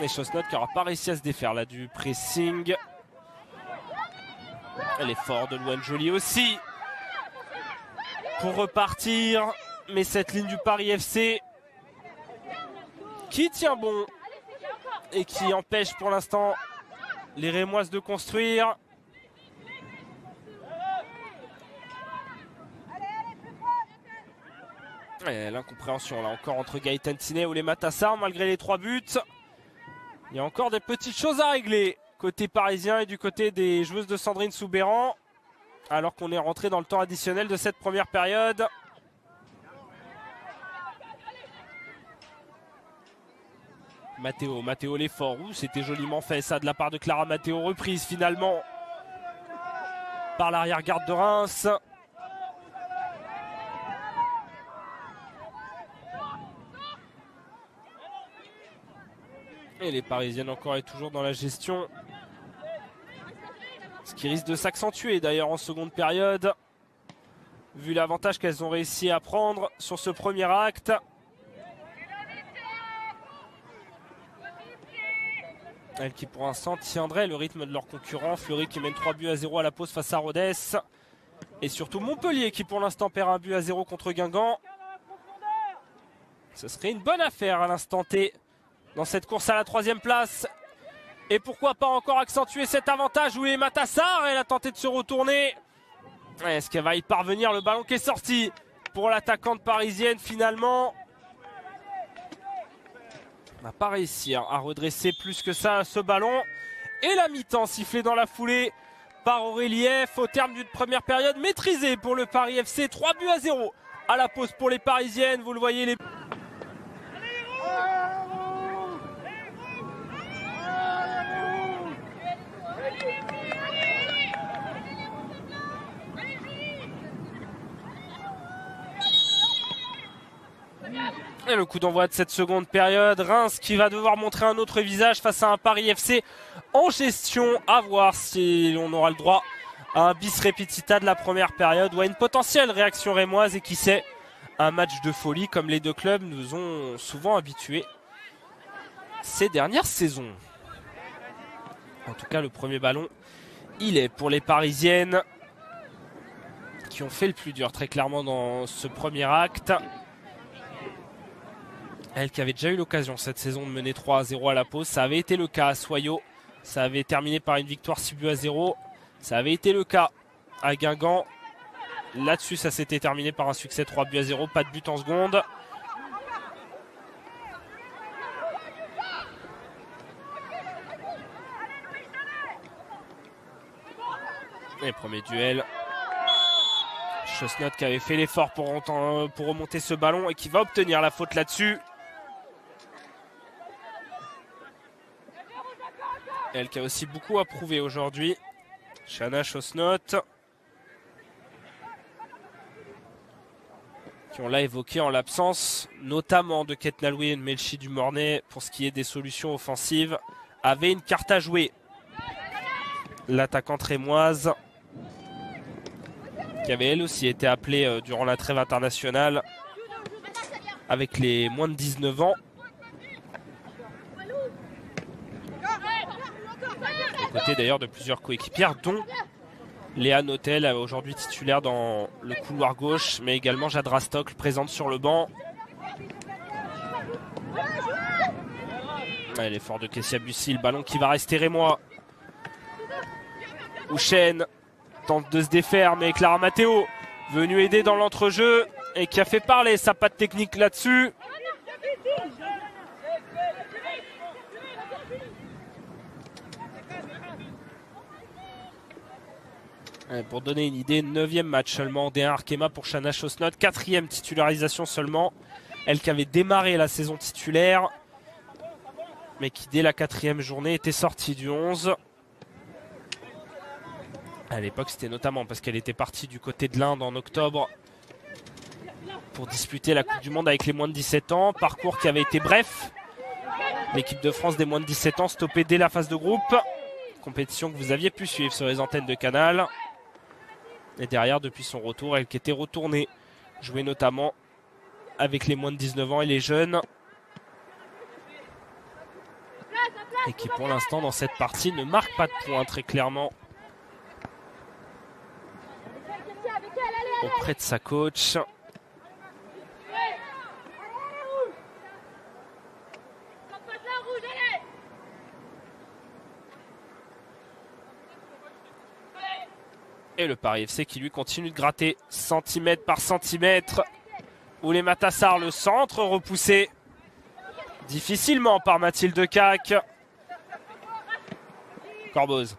Et Chosnot qui n'aura pas réussi à se défaire là du pressing. L'effort de Louane Joly aussi pour repartir. Mais cette ligne du Paris FC qui tient bon et qui empêche pour l'instant les Rémoises de construire. L'incompréhension là encore entre Gaëtan Tinet ou les Matassar malgré les 3 buts. Il y a encore des petites choses à régler côté parisien et du côté des joueuses de Sandrine Soubéran. Alors qu'on est rentré dans le temps additionnel de cette première période. Matteo l'effort. C'était joliment fait ça de la part de Clara Matteo. Reprise finalement par l'arrière-garde de Reims. Et les Parisiennes encore et toujours dans la gestion. Ce qui risque de s'accentuer d'ailleurs en seconde période. Vu l'avantage qu'elles ont réussi à prendre sur ce premier acte. Elles qui pour l'instant tiendraient le rythme de leurs concurrents. Fleury qui mène 3-0 à la pause face à Rodez. Et surtout Montpellier qui pour l'instant perd 1-0 contre Guingamp. Ce serait une bonne affaire à l'instant T dans cette course à la 3e place. Et pourquoi pas encore accentuer cet avantage où est Matassar. Elle a tenté de se retourner. Est-ce qu'elle va y parvenir? Le ballon qui est sorti pour l'attaquante parisienne finalement. On n'a pas réussi à redresser plus que ça ce ballon. Et la mi-temps sifflée dans la foulée par Aurélie F. Au terme d'une première période maîtrisée pour le Paris FC. 3-0 à la pause pour les Parisiennes. Vous le voyez les... Et le coup d'envoi de cette seconde période, Reims qui va devoir montrer un autre visage face à un Paris FC en gestion. À voir si on aura le droit à un bis repetita de la première période ou à une potentielle réaction rémoise et qui sait, un match de folie comme les deux clubs nous ont souvent habitués ces dernières saisons. En tout cas, le premier ballon, il est pour les Parisiennes qui ont fait le plus dur très clairement dans ce premier acte. Elle qui avait déjà eu l'occasion cette saison de mener 3-0 à la pause. Ça avait été le cas à Soyaux. Ça avait terminé par une victoire 6-0. Ça avait été le cas à Guingamp. Là-dessus, ça s'était terminé par un succès 3-0. Pas de but en seconde. Et premier duel. Chosnot qui avait fait l'effort pour remonter ce ballon et qui va obtenir la faute là-dessus. Elle qui a aussi beaucoup à prouver aujourd'hui. Shana Chosnot. Qui on l'a évoqué en l'absence, notamment de Ketna Louis et de Melchi Dumornay pour ce qui est des solutions offensives, avait une carte à jouer. L'attaquante rémoise, qui avait elle aussi été appelée durant la trêve internationale avec les moins de 19 ans. Aux côtés d'ailleurs de plusieurs coéquipières, dont Léa Notel, aujourd'hui titulaire dans le couloir gauche, mais également Jade Rastock, présente sur le banc. L'effort de Kessia Bussy, le ballon qui va rester rémois. Houchen tente de se défaire, mais Clara Matteo, venue aider dans l'entrejeu, et qui a fait parler sa patte technique là-dessus. Pour donner une idée, 9e match seulement D1 Arkema pour Shana Chosnot, 4e titularisation seulement. Elle qui avait démarré la saison titulaire, mais qui dès la 4e journée était sortie du 11. À l'époque, c'était notamment parce qu'elle était partie du côté de l'Inde en octobre pour disputer la Coupe du Monde avec les moins de 17 ans. Parcours qui avait été bref. L'équipe de France des moins de 17 ans stoppée dès la phase de groupe. Compétition que vous aviez pu suivre sur les antennes de Canal. Et derrière, depuis son retour, elle qui était retournée jouer notamment avec les moins de 19 ans et les jeunes. Et qui pour l'instant dans cette partie ne marque pas de points très clairement auprès de sa coach. Et le Paris FC qui lui continue de gratter centimètre par centimètre. Oulé Matassar, le centre repoussé difficilement par Mathilde Cac. Corboz.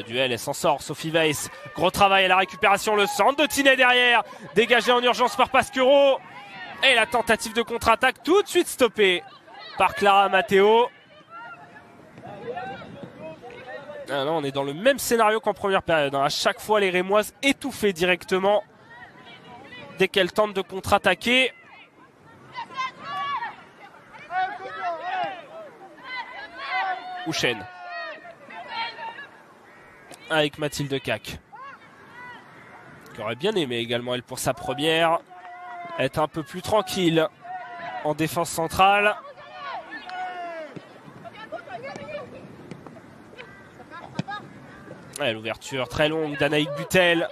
Duel, elle s'en sort. Sophie Weiss. Gros travail à la récupération. Le centre de Tinet derrière. Dégagé en urgence par Pasquero. Et la tentative de contre-attaque tout de suite stoppée par Clara Matteo. Ah non, on est dans le même scénario qu'en première période. À chaque fois, les Rémoises étouffées directement dès qu'elles tentent de contre-attaquer. Houchen. Avec Mathilde Cac. Qui aurait bien aimé également, elle, pour sa première, être un peu plus tranquille en défense centrale. Ouais, l'ouverture très longue d'Anaïk Butel.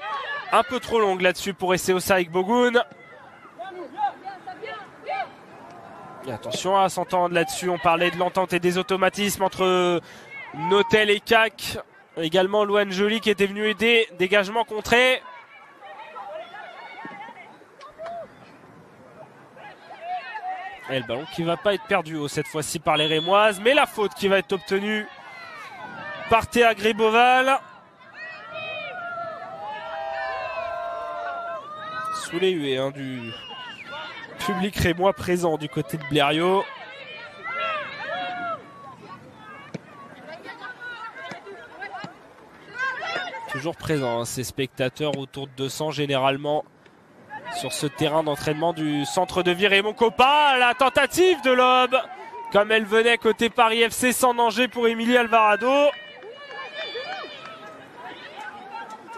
Un peu trop longue là-dessus pour Esseo Saïk Bogoun. Et attention à s'entendre là-dessus. On parlait de l'entente et des automatismes entre Notel et Cac. Également Louane Joly qui était venu aider. Dégagement contré. Et le ballon qui ne va pas être perdu cette fois-ci par les Rémoises. Mais la faute qui va être obtenue par Théa Griboval. Sous les huées du public rémois présent du côté de Blériot. Toujours présent, ces spectateurs, autour de 200 généralement sur ce terrain d'entraînement du centre de vie Raymond Coppa. La tentative de lob, comme elle venait côté Paris FC, sans danger pour Émilie Alvarado.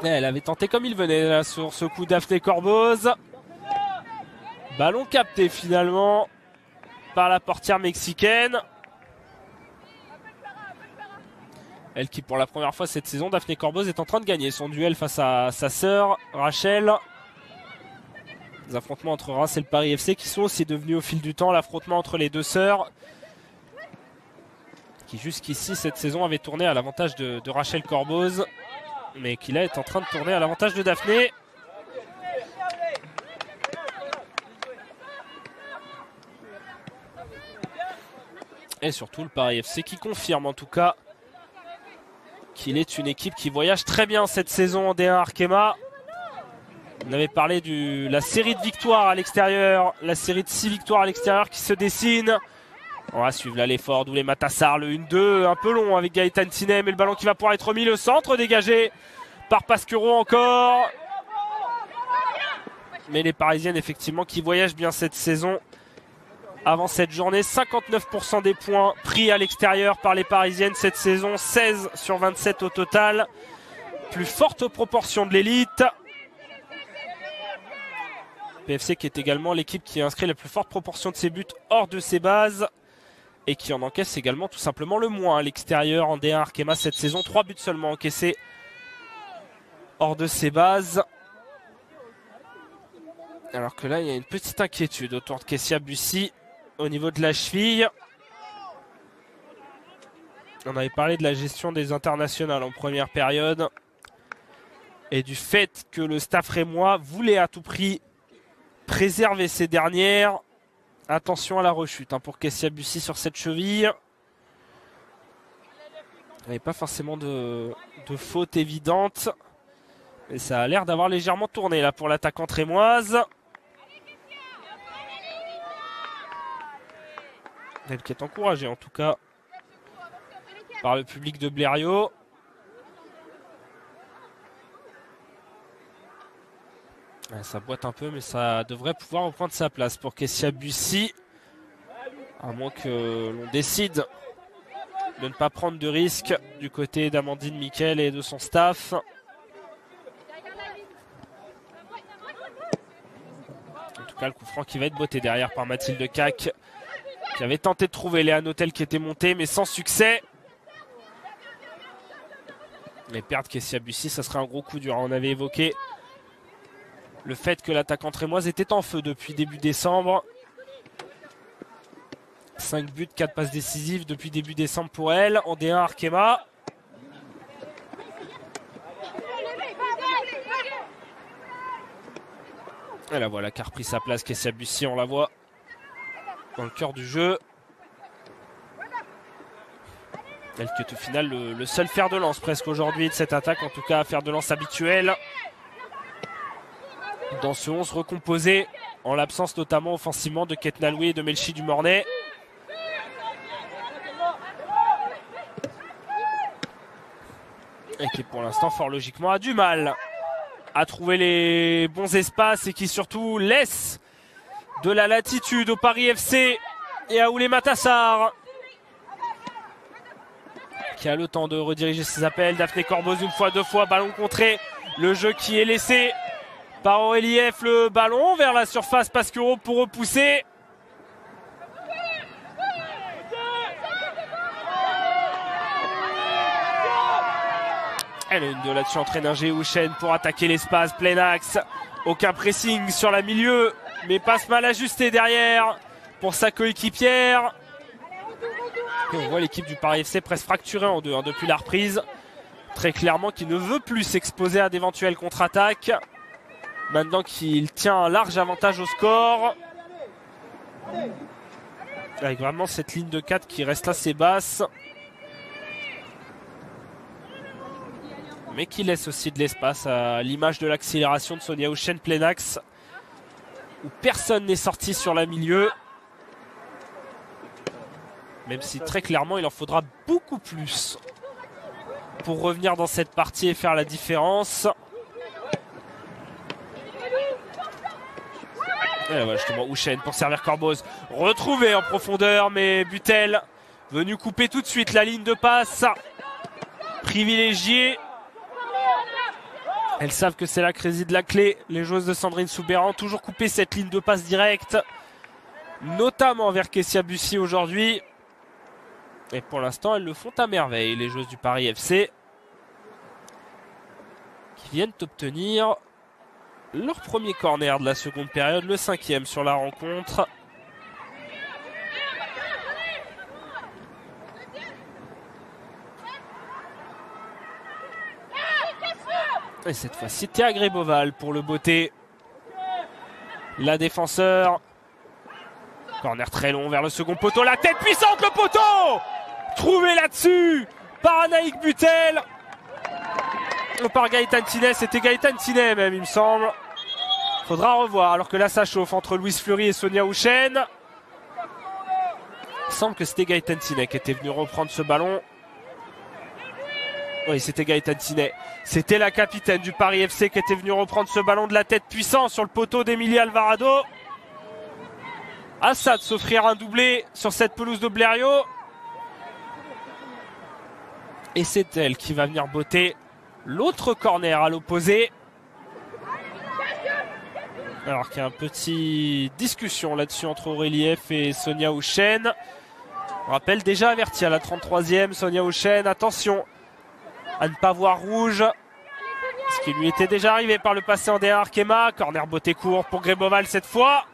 Elle avait tenté comme il venait là, sur ce coup Daphné Corboz. Ballon capté finalement par la portière mexicaine. Elle qui pour la première fois cette saison, Daphné Corboz, est en train de gagner son duel face à sa sœur Rachel. Les affrontements entre Reims et le Paris FC qui sont aussi devenus au fil du temps l'affrontement entre les deux sœurs. Qui jusqu'ici cette saison avait tourné à l'avantage de Rachel Corboz. Mais qui là est en train de tourner à l'avantage de Daphné. Et surtout le Paris FC qui confirme en tout cas qu'il est une équipe qui voyage très bien cette saison en D1 Arkema. On avait parlé de la série de victoires à l'extérieur, la série de 6 victoires à l'extérieur qui se dessine. On va suivre là l'effort d'Oulé Matassar, le 1-2, un peu long avec Gaëtan Tinet, mais le ballon qui va pouvoir être remis, le centre dégagé par Pasquero encore. Mais les Parisiennes effectivement qui voyagent bien cette saison. Avant cette journée, 59% des points pris à l'extérieur par les Parisiennes cette saison, 16 sur 27 au total. Plus forte proportion de l'élite. PFC qui est également l'équipe qui a inscrit la plus forte proportion de ses buts hors de ses bases. Et qui en encaisse également tout simplement le moins à l'extérieur en D1 Arkema cette saison. 3 buts seulement encaissés hors de ses bases. Alors que là, il y a une petite inquiétude autour de Kessia Bussy au niveau de la cheville. On avait parlé de la gestion des internationales en première période. Et du fait que le staff rémois voulait à tout prix préserver ces dernières. Attention à la rechute pour Kessia Bussy sur cette cheville. Il n'y avait pas forcément de faute évidente. Mais ça a l'air d'avoir légèrement tourné là pour l'attaquante rémoise. Elle qui est encouragée en tout cas par le public de Blériot. Ça boite un peu, mais ça devrait pouvoir reprendre sa place pour Kessia Bussy. À moins que l'on décide de ne pas prendre de risques du côté d'Amandine Miquel et de son staff. En tout cas, le coup franc qui va être botté derrière par Mathilde Cac, qui avait tenté de trouver Léa Notel qui était montée, mais sans succès. Mais perdre Kessia Bussy, ça serait un gros coup dur. On avait évoqué le fait que l'attaquante rémoise était en feu depuis début décembre. 5 buts, 4 passes décisives depuis début décembre pour elle. En D1 Arkema. Et la voilà qui a repris sa place, Kessia Bussy, on la voit dans le cœur du jeu. Elle qui est au final le seul fer de lance presque aujourd'hui de cette attaque, en tout cas fer de lance habituel. Dans ce 11 recomposé, en l'absence notamment offensivement de Ketna Louis et de Melchi Dumornay. Et qui pour l'instant fort logiquement a du mal à trouver les bons espaces et qui surtout laisse de la latitude au Paris FC et à Oulé Matassar, qui a le temps de rediriger ses appels. Daphné Corboz une fois, deux fois, ballon contré. Le jeu qui est laissé par Aurélie F, le ballon vers la surface Pasquero pour repousser. Elle a une de là-dessus entraîne un Géouchen pour attaquer l'espace, plein axe. Aucun pressing sur la milieu, mais passe mal ajusté derrière pour sa coéquipière. Et on voit l'équipe du Paris FC presque fracturée en deux depuis la reprise. Très clairement qui ne veut plus s'exposer à d'éventuelles contre-attaques. Maintenant qu'il tient un large avantage au score. Avec vraiment cette ligne de 4 qui reste assez basse. Mais qui laisse aussi de l'espace à l'image de l'accélération de Sonia Houchen plein axe. Où personne n'est sorti sur la milieu. Même si très clairement il en faudra beaucoup plus pour revenir dans cette partie et faire la différence. Et là, voilà justement Houchen pour servir Corboz. Retrouvé en profondeur, mais Butel venu couper tout de suite la ligne de passe. Privilégié. Elles savent que c'est là que réside la clé. Les joueuses de Sandrine Soubéran ont toujours coupé cette ligne de passe directe. Notamment vers Kessia Bussy aujourd'hui. Et pour l'instant, elles le font à merveille, les joueuses du Paris FC. Qui viennent obtenir leur premier corner de la seconde période, le 5e sur la rencontre. Et cette fois-ci, Théa Gréboval pour le beauté. La défenseur. Corner très long vers le second poteau. La tête puissante, le poteau trouvé là-dessus par Anaïk Butel. Ou par Gaëtan Tinet. C'était Gaëtan Tinet même, il me semble. Faudra revoir. Alors que là, ça chauffe entre Louise Fleury et Sonia Houchen. Il semble que c'était Gaëtan Tinet qui était venu reprendre ce ballon. Oui, c'était Gaëtan Tinet. C'était la capitaine du Paris FC qui était venue reprendre ce ballon de la tête puissant sur le poteau d'Emilie Alvarado. Assad s'offrir un doublé sur cette pelouse de Blériot. Et c'est elle qui va venir botter l'autre corner à l'opposé. Alors qu'il y a une petite discussion là-dessus entre Aurélie F et Sonia Houchen. On rappelle déjà averti à la 33e, Sonia Houchen, attention à ne pas voir rouge. Ce qui lui était déjà arrivé par le passé en D1 Arkema. Corner botté court pour Gréboval cette fois.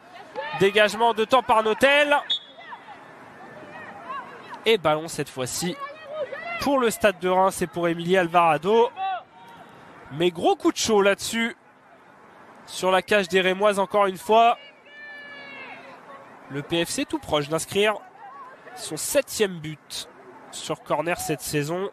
Dégagement de temps par Notel. Et ballon cette fois-ci pour le Stade de Reims et pour Émilie Alvarado. Mais gros coup de chaud là-dessus. Sur la cage des Rémoises encore une fois. Le PFC tout proche d'inscrire son 7e but sur corner cette saison.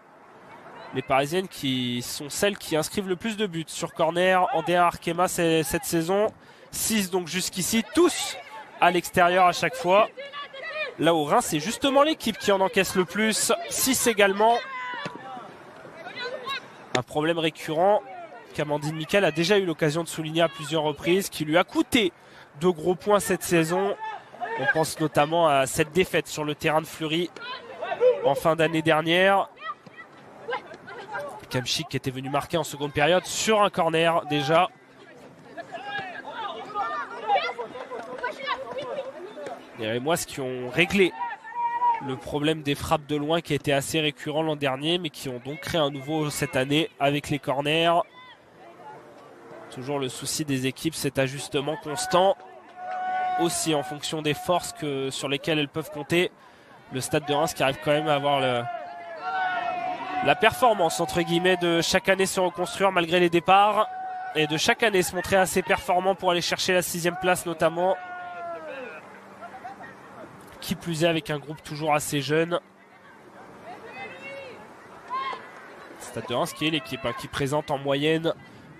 Les Parisiennes qui sont celles qui inscrivent le plus de buts sur corner en D1 Arkema cette saison. 6 donc jusqu'ici, tous à l'extérieur à chaque fois. Là au Reims, c'est justement l'équipe qui en encaisse le plus. 6 également. Un problème récurrent qu'Amandine Miquel a déjà eu l'occasion de souligner à plusieurs reprises, qui lui a coûté de gros points cette saison. On pense notamment à cette défaite sur le terrain de Fleury en fin d'année dernière. Kamchik qui était venu marquer en seconde période sur un corner déjà. Les Rémoises qui ont réglé le problème des frappes de loin qui était assez récurrent l'an dernier, mais qui ont donc créé un nouveau cette année avec les corners. Toujours le souci des équipes, cet ajustement constant. Aussi en fonction des forces sur lesquelles elles peuvent compter. Le Stade de Reims qui arrive quand même à avoir la performance entre guillemets de chaque année se reconstruire malgré les départs. et de chaque année se montrer assez performant pour aller chercher la 6e place notamment. Qui plus est avec un groupe toujours assez jeune. Stade de Reims qui est l'équipe qui présente en moyenne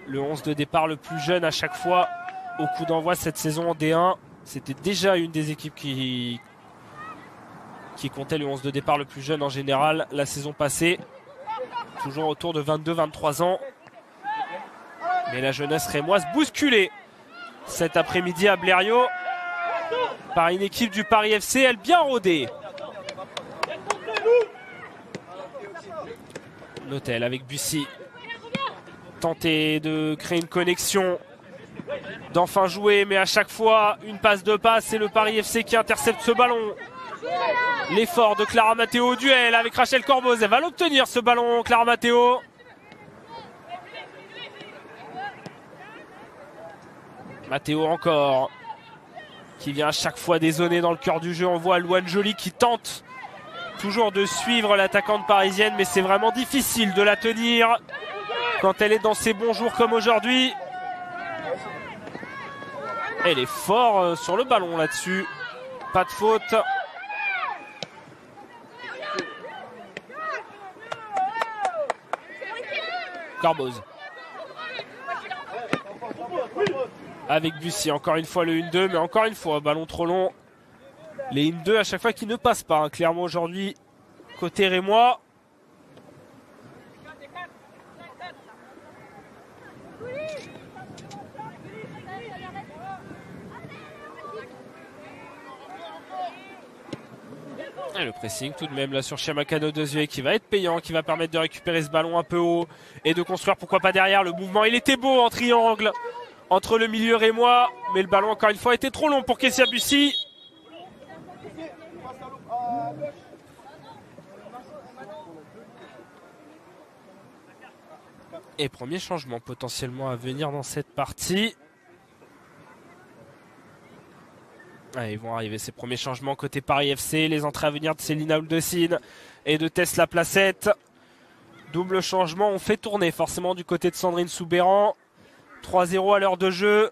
le 11 de départ le plus jeune à chaque fois au coup d'envoi cette saison en D1. C'était déjà une des équipes qui comptait le 11 de départ le plus jeune en général la saison passée. Toujours autour de 22-23 ans. Mais la jeunesse rémoise bousculée cet après-midi à Blériot par une équipe du Paris FC, elle bien rodée. Notel avec Bussy. Tenter de créer une connexion, d'enfin jouer, mais à chaque fois une passe de passe et le Paris FC qui intercepte ce ballon. L'effort de Clara Matteo au duel avec Rachel Corboz, elle va l'obtenir ce ballon, Clara Matteo. Matteo encore, qui vient à chaque fois dézonner dans le cœur du jeu. On voit Louane Joly qui tente toujours de suivre l'attaquante parisienne, mais c'est vraiment difficile de la tenir quand elle est dans ses bons jours comme aujourd'hui. Elle est fort sur le ballon là-dessus. Pas de faute. Corboz. Avec Bussy, encore une fois le 1-2, mais encore une fois, ballon trop long. Les 1-2 à chaque fois qui ne passent pas, hein, clairement aujourd'hui, côté rémois. Et le pressing tout de même là sur Chiamakano Dezué qui va être payant, qui va permettre de récupérer ce ballon un peu haut et de construire pourquoi pas derrière. Le mouvement il était beau en triangle entre le milieu rémois, mais le ballon encore une fois était trop long pour Kessia Bussy. Et premier changement potentiellement à venir dans cette partie. Ah, ils vont arriver ces premiers changements côté Paris FC. Les entrées à venir de Célina Ouldessine et de Tesla Placette. Double changement, on fait tourner forcément du côté de Sandrine Soubéran. 3-0 à l'heure de jeu.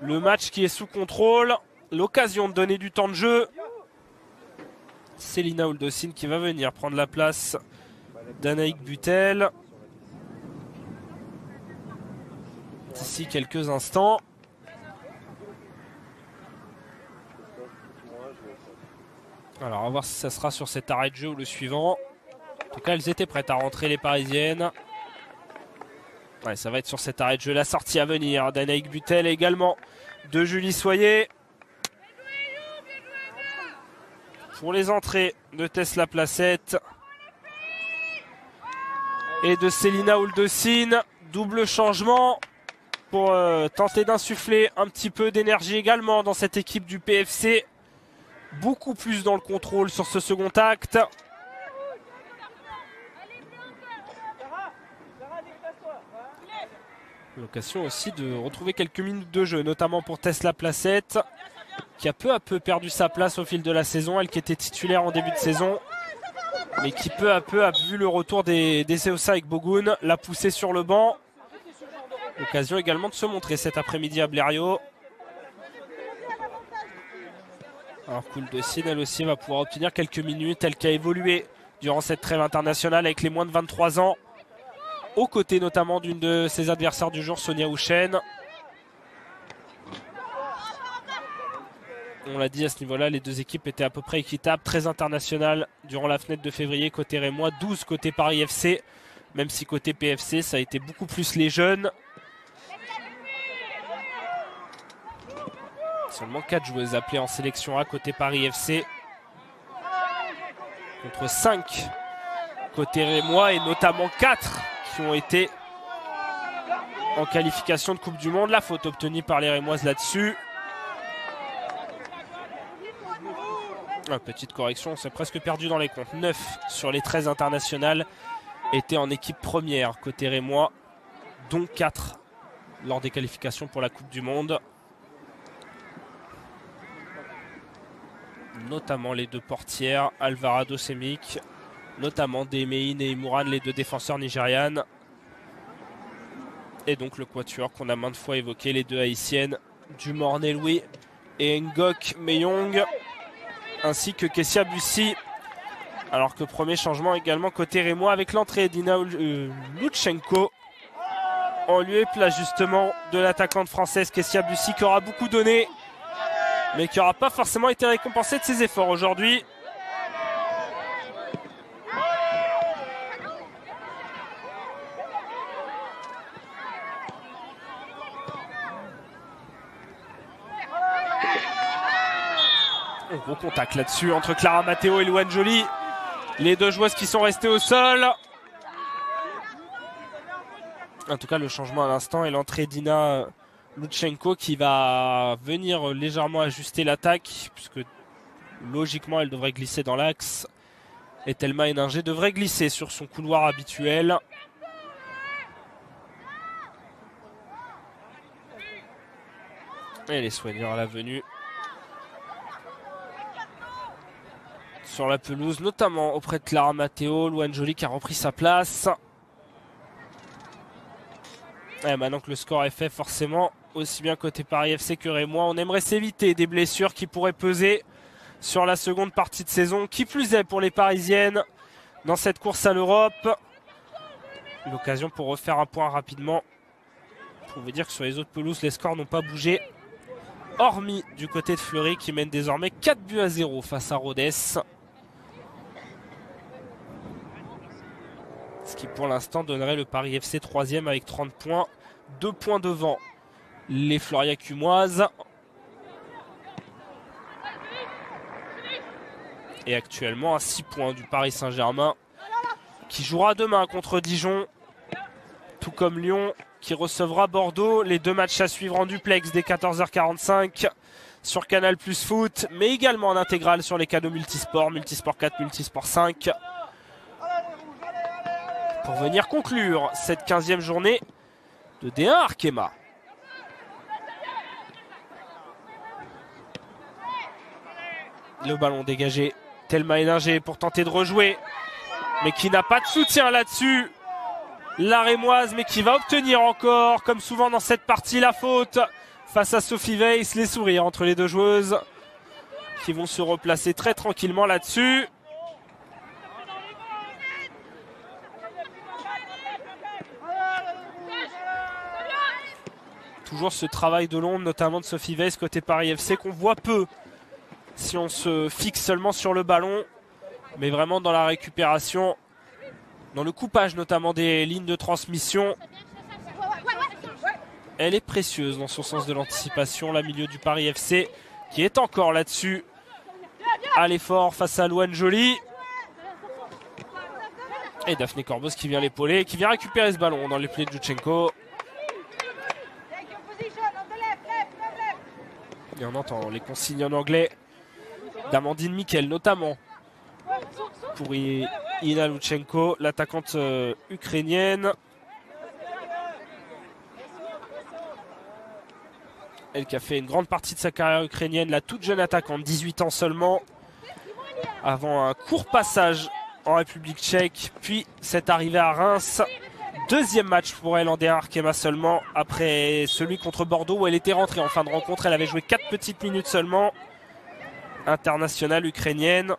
Le match qui est sous contrôle. L'occasion de donner du temps de jeu. Célina Ouldessine qui va venir prendre la place d'Anaïk Butel. D'ici quelques instants. Alors on va voir si ça sera sur cet arrêt de jeu ou le suivant. En tout cas elles étaient prêtes à rentrer les parisiennes. Ouais, ça va être sur cet arrêt de jeu la sortie à venir d'Anaïk Butel et également de Julie Soyer. Pour les entrées de Tesla Placette et de Célina Ouldessine. Double changement pour tenter d'insuffler un petit peu d'énergie également dans cette équipe du PFC. Beaucoup plus dans le contrôle sur ce second acte. L'occasion aussi de retrouver quelques minutes de jeu, notamment pour Tesla Placette, qui a peu à peu perdu sa place au fil de la saison. Elle qui était titulaire en début de saison, mais qui peu à peu a vu le retour des COSA avec Bogoun, l'a poussé sur le banc. L'occasion également de se montrer cet après-midi à Blériot. Alors Ouldessine, elle aussi va pouvoir obtenir quelques minutes, elle qui a évolué durant cette trêve internationale avec les moins de 23 ans, aux côtés notamment d'une de ses adversaires du jour, Sonia Houchen. On l'a dit à ce niveau-là, les deux équipes étaient à peu près équitables, très internationales durant la fenêtre de février côté rémois, 12 côté Paris FC, même si côté PFC ça a été beaucoup plus les jeunes. Seulement 4 joueuses appelées en sélection A côté Paris FC. Contre 5 côté rémois et notamment 4 qui ont été en qualification de Coupe du Monde. La faute obtenue par les rémoises là-dessus. Petite correction, on s'est presque perdu dans les comptes. 9 sur les 13 internationales étaient en équipe première côté rémois, dont 4 lors des qualifications pour la Coupe du Monde. Notamment les deux portières, Alvarado Semic, notamment Demein et Imouran, les deux défenseurs nigérianes. Et donc le quatuor qu'on a maintes fois évoqué, les deux haïtiennes, Dumornay-Louis et Ngok Meyong, ainsi que Kessia Bussi. Alors que premier changement également côté rémois avec l'entrée d'Ina Lutchenko en lieu et place justement de l'attaquante française Kessia Bussi, qui aura beaucoup donné mais qui n'aura pas forcément été récompensée de ses efforts aujourd'hui. Gros contact là-dessus entre Clara Matteo et Louane Joly. Les deux joueuses qui sont restées au sol. En tout cas, le changement à l'instant est l'entrée d'Ina Lutchenko qui va venir légèrement ajuster l'attaque, puisque logiquement elle devrait glisser dans l'axe. Et Thelma Héninger devrait glisser sur son couloir habituel. Et les soigneurs à la venue. Sur la pelouse, notamment auprès de Clara Matteo, Louane Joly qui a repris sa place. Et maintenant que le score est fait, forcément, aussi bien côté Paris FC que Rémois, on aimerait s'éviter des blessures qui pourraient peser sur la seconde partie de saison. Qui plus est pour les Parisiennes dans cette course à l'Europe. L'occasion pour refaire un point rapidement. Pour vous dire que sur les autres pelouses, les scores n'ont pas bougé. Hormis du côté de Fleury qui mène désormais 4-0 face à Rodez. Ce qui pour l'instant donnerait le Paris FC 3e avec 30 points. 2 points devant les Floria-Cumoises. Et actuellement à 6 points du Paris Saint-Germain, qui jouera demain contre Dijon. Tout comme Lyon qui recevra Bordeaux. Les deux matchs à suivre en duplex dès 14h45 sur Canal Plus Foot, mais également en intégrale sur les canaux Multisport, Multisport 4, Multisport 5. Pour venir conclure cette 15e journée de D1 Arkema. Le ballon dégagé. Thelma Héninger pour tenter de rejouer, mais qui n'a pas de soutien là-dessus. La Rémoise, mais qui va obtenir encore, comme souvent dans cette partie, la faute face à Sophie Weiss. Les sourires entre les deux joueuses qui vont se replacer très tranquillement là-dessus. Toujours ce travail de l'ombre, notamment de Sophie Weiss côté Paris FC, qu'on voit peu si on se fixe seulement sur le ballon, mais vraiment dans la récupération, dans le coupage notamment des lignes de transmission. Elle est précieuse dans son sens de l'anticipation, la milieu du Paris FC, qui est encore là-dessus à l'effort face à Louane Joly. Et Daphné Corbos qui vient l'épauler, qui vient récupérer ce ballon dans les pieds de Lutchenko. Et on entend les consignes en anglais d'Amandine Miquel notamment pour Ina Lutchenko, l'attaquante ukrainienne. Elle qui a fait une grande partie de sa carrière ukrainienne, la toute jeune attaquante, 18 ans seulement, avant un court passage en République tchèque, puis cette arrivée à Reims. Deuxième match pour elle en D1 Arkema seulement, après celui contre Bordeaux où elle était rentrée en fin de rencontre. Elle avait joué 4 petites minutes seulement. Internationale ukrainienne.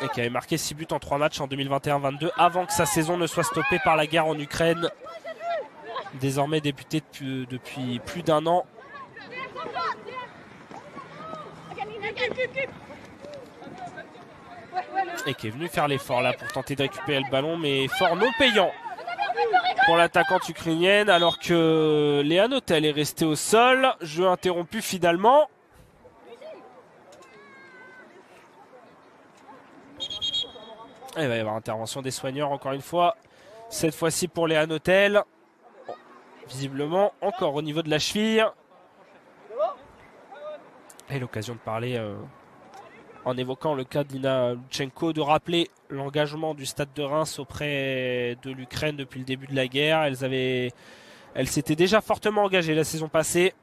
Et qui avait marqué 6 buts en 3 matchs en 2021-22 avant que sa saison ne soit stoppée par la guerre en Ukraine. Désormais débutée depuis plus d'un an. Et qui est venu faire l'effort là pour tenter de récupérer le ballon, mais effort non payant pour l'attaquante ukrainienne, alors que Léa Notel est restée au sol. Jeu interrompu finalement. Et il va y avoir intervention des soigneurs encore une fois. Cette fois-ci pour Léa Notel. Bon, visiblement encore au niveau de la cheville. Et l'occasion de parler en évoquant le cas d'Ina Lutchenko, de rappeler l'engagement du Stade de Reims auprès de l'Ukraine depuis le début de la guerre. Elles s'étaient déjà fortement engagées la saison passée,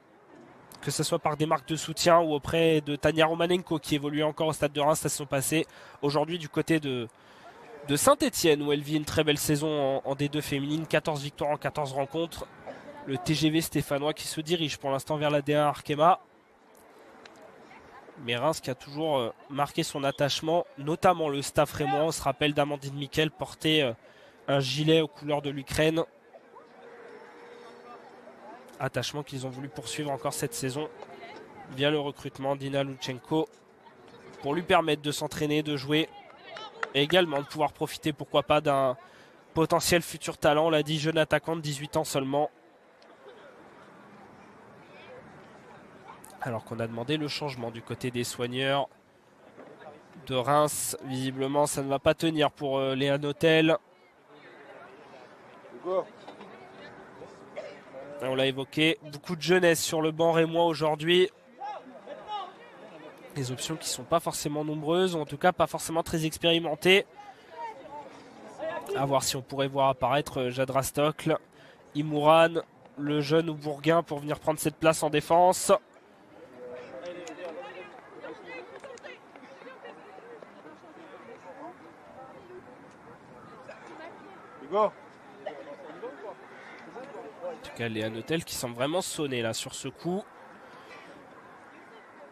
que ce soit par des marques de soutien ou auprès de Tania Romanenko qui évoluait encore au Stade de Reims la saison passée. Aujourd'hui du côté de de Saint-Etienne où elle vit une très belle saison en D2 féminine, 14 victoires en 14 rencontres. Le TGV stéphanois qui se dirige pour l'instant vers la D1 Arkema. Mais Reims qui a toujours marqué son attachement, notamment le staff rémois. On se rappelle d'Amandine Miquel porter un gilet aux couleurs de l'Ukraine. Attachement qu'ils ont voulu poursuivre encore cette saison via le recrutement d'Ina Lutchenko pour lui permettre de s'entraîner, de jouer et également de pouvoir profiter, pourquoi pas, d'un potentiel futur talent. On l'a dit, jeune attaquant de 18 ans seulement. Alors qu'on a demandé le changement du côté des soigneurs de Reims. Visiblement, ça ne va pas tenir pour Léa Notel. On l'a évoqué, beaucoup de jeunesse sur le banc rémois aujourd'hui. Des options qui ne sont pas forcément nombreuses, ou en tout cas pas forcément très expérimentées. À voir si on pourrait voir apparaître Jadra Stockl, Imouran, le jeune ou Bourguin pour venir prendre cette place en défense. En tout cas, Léa Notel qui semble vraiment sonner là sur ce coup.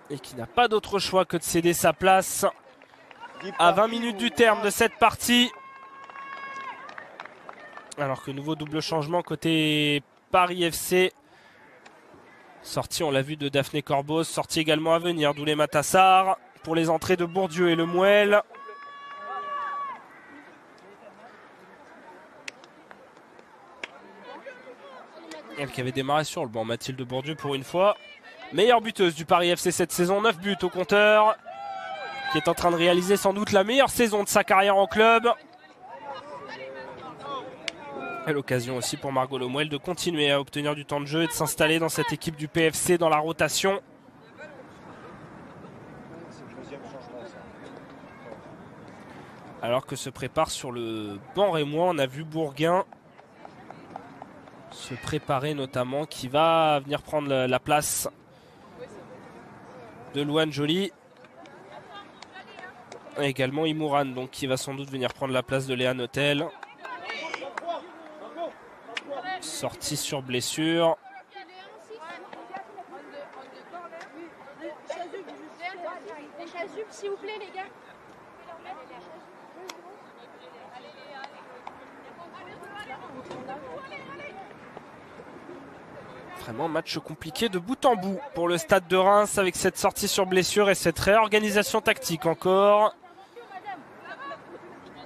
Et qui n'a pas d'autre choix que de céder sa place à 20 minutes du terme de cette partie. Alors que nouveau double changement côté Paris FC. Sortie, on l'a vu, de Daphné Corbos. Sortie également à venir d'Oulé Matassar pour les entrées de Bourdieu et Le Mouel. Elle qui avait démarré sur le banc, Mathilde Bourdieu pour une fois. Meilleure buteuse du Paris FC cette saison, 9 buts au compteur. Qui est en train de réaliser sans doute la meilleure saison de sa carrière en club. Et l'occasion aussi pour Margot Le Mouel de continuer à obtenir du temps de jeu et de s'installer dans cette équipe du PFC dans la rotation. Alors que se prépare sur le banc rémois, on a vu Bourguin se préparer notamment, qui va venir prendre la place de Louane Joly. Et également Imouran, donc qui va sans doute venir prendre la place de Léa Notel. Sortie sur blessure. S'il vous plaît, les gars. Vraiment match compliqué de bout en bout pour le Stade de Reims avec cette sortie sur blessure et cette réorganisation tactique encore.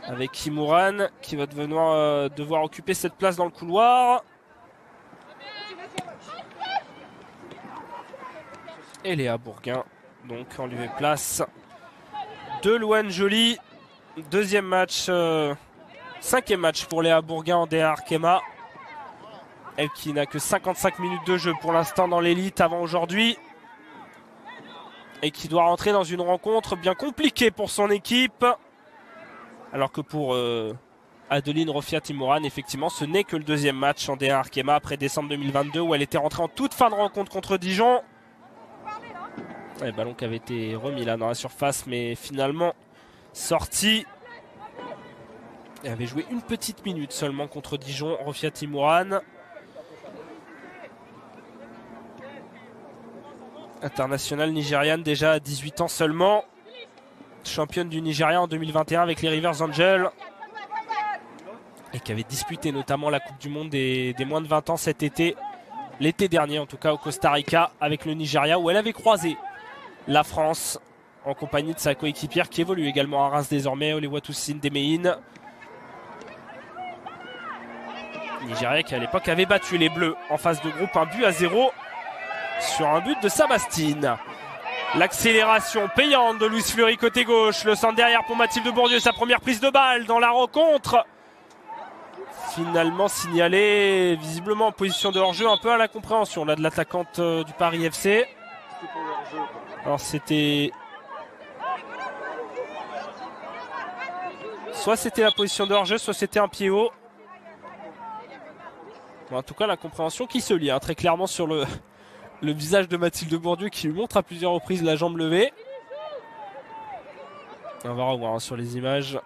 Avec Imouran qui va devoir occuper cette place dans le couloir. Et Léa Bourguin donc en lieu et place de Louane Joly. Deuxième match, cinquième match pour Léa Bourguin en D1 Arkema. Elle qui n'a que 55 minutes de jeu pour l'instant dans l'élite avant aujourd'hui. Et qui doit rentrer dans une rencontre bien compliquée pour son équipe. Alors que pour Adeline Rofiat-Imouran, effectivement, ce n'est que le deuxième match en D1 Arkema après décembre 2022 où elle était rentrée en toute fin de rencontre contre Dijon. Le ballon qui avait été remis là dans la surface, mais finalement sorti. Elle avait joué une petite minute seulement contre Dijon, Rofiat-Imouran. Internationale nigériane déjà à 18 ans seulement. Championne du Nigeria en 2021 avec les Rivers Angels. Et qui avait disputé notamment la Coupe du Monde des moins de 20 ans cet été. L'été dernier en tout cas au Costa Rica avec le Nigeria où elle avait croisé la France en compagnie de sa coéquipière qui évolue également à Reims désormais, Olewatusin Demeyin. Nigeria qui à l'époque avait battu les Bleus en phase de groupe 1-0 sur un but de Sabastine. L'accélération payante de Louise Fleury côté gauche. Le centre derrière pour Mathilde Bourdieu. Sa première prise de balle dans la rencontre. Finalement signalé visiblement en position de hors-jeu. Un peu à l'incompréhension là de l'attaquante du Paris FC. Alors c'était... Soit c'était la position de hors-jeu, soit c'était un pied haut. Bon, en tout cas l'incompréhension qui se lit très clairement sur le visage de Mathilde Bourdieu qui lui montre à plusieurs reprises la jambe levée. On va revoir sur les images.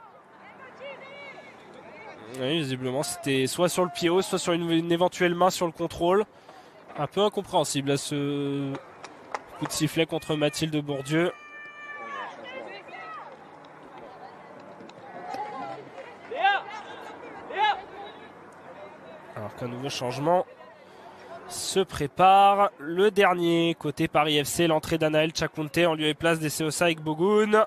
Oui, visiblement c'était soit sur le pied haut, soit sur une éventuelle main sur le contrôle. Un peu incompréhensible à ce coup de sifflet contre Mathilde Bourdieu. Alors qu'un nouveau changement se prépare. Le dernier côté Paris FC, l'entrée d'Anaël Chakunte en lieu et place des Seosa avec Bogoun.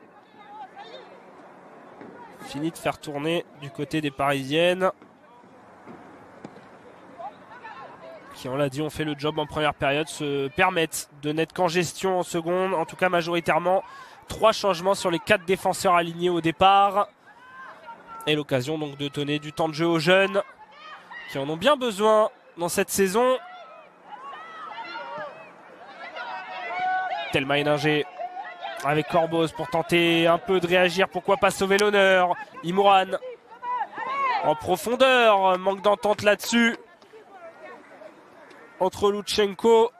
Fini de faire tourner du côté des Parisiennes, qui, on l'a dit, ont fait le job en première période, se permettent de n'être qu'en gestion en seconde. En tout cas, majoritairement, 3 changements sur les 4 défenseurs alignés au départ. Et l'occasion donc de donner du temps de jeu aux jeunes, qui en ont bien besoin dans cette saison. Thelma Héninger avec Corboz pour tenter un peu de réagir, pourquoi pas sauver l'honneur. Imouran en profondeur, manque d'entente là-dessus entre Lutsenko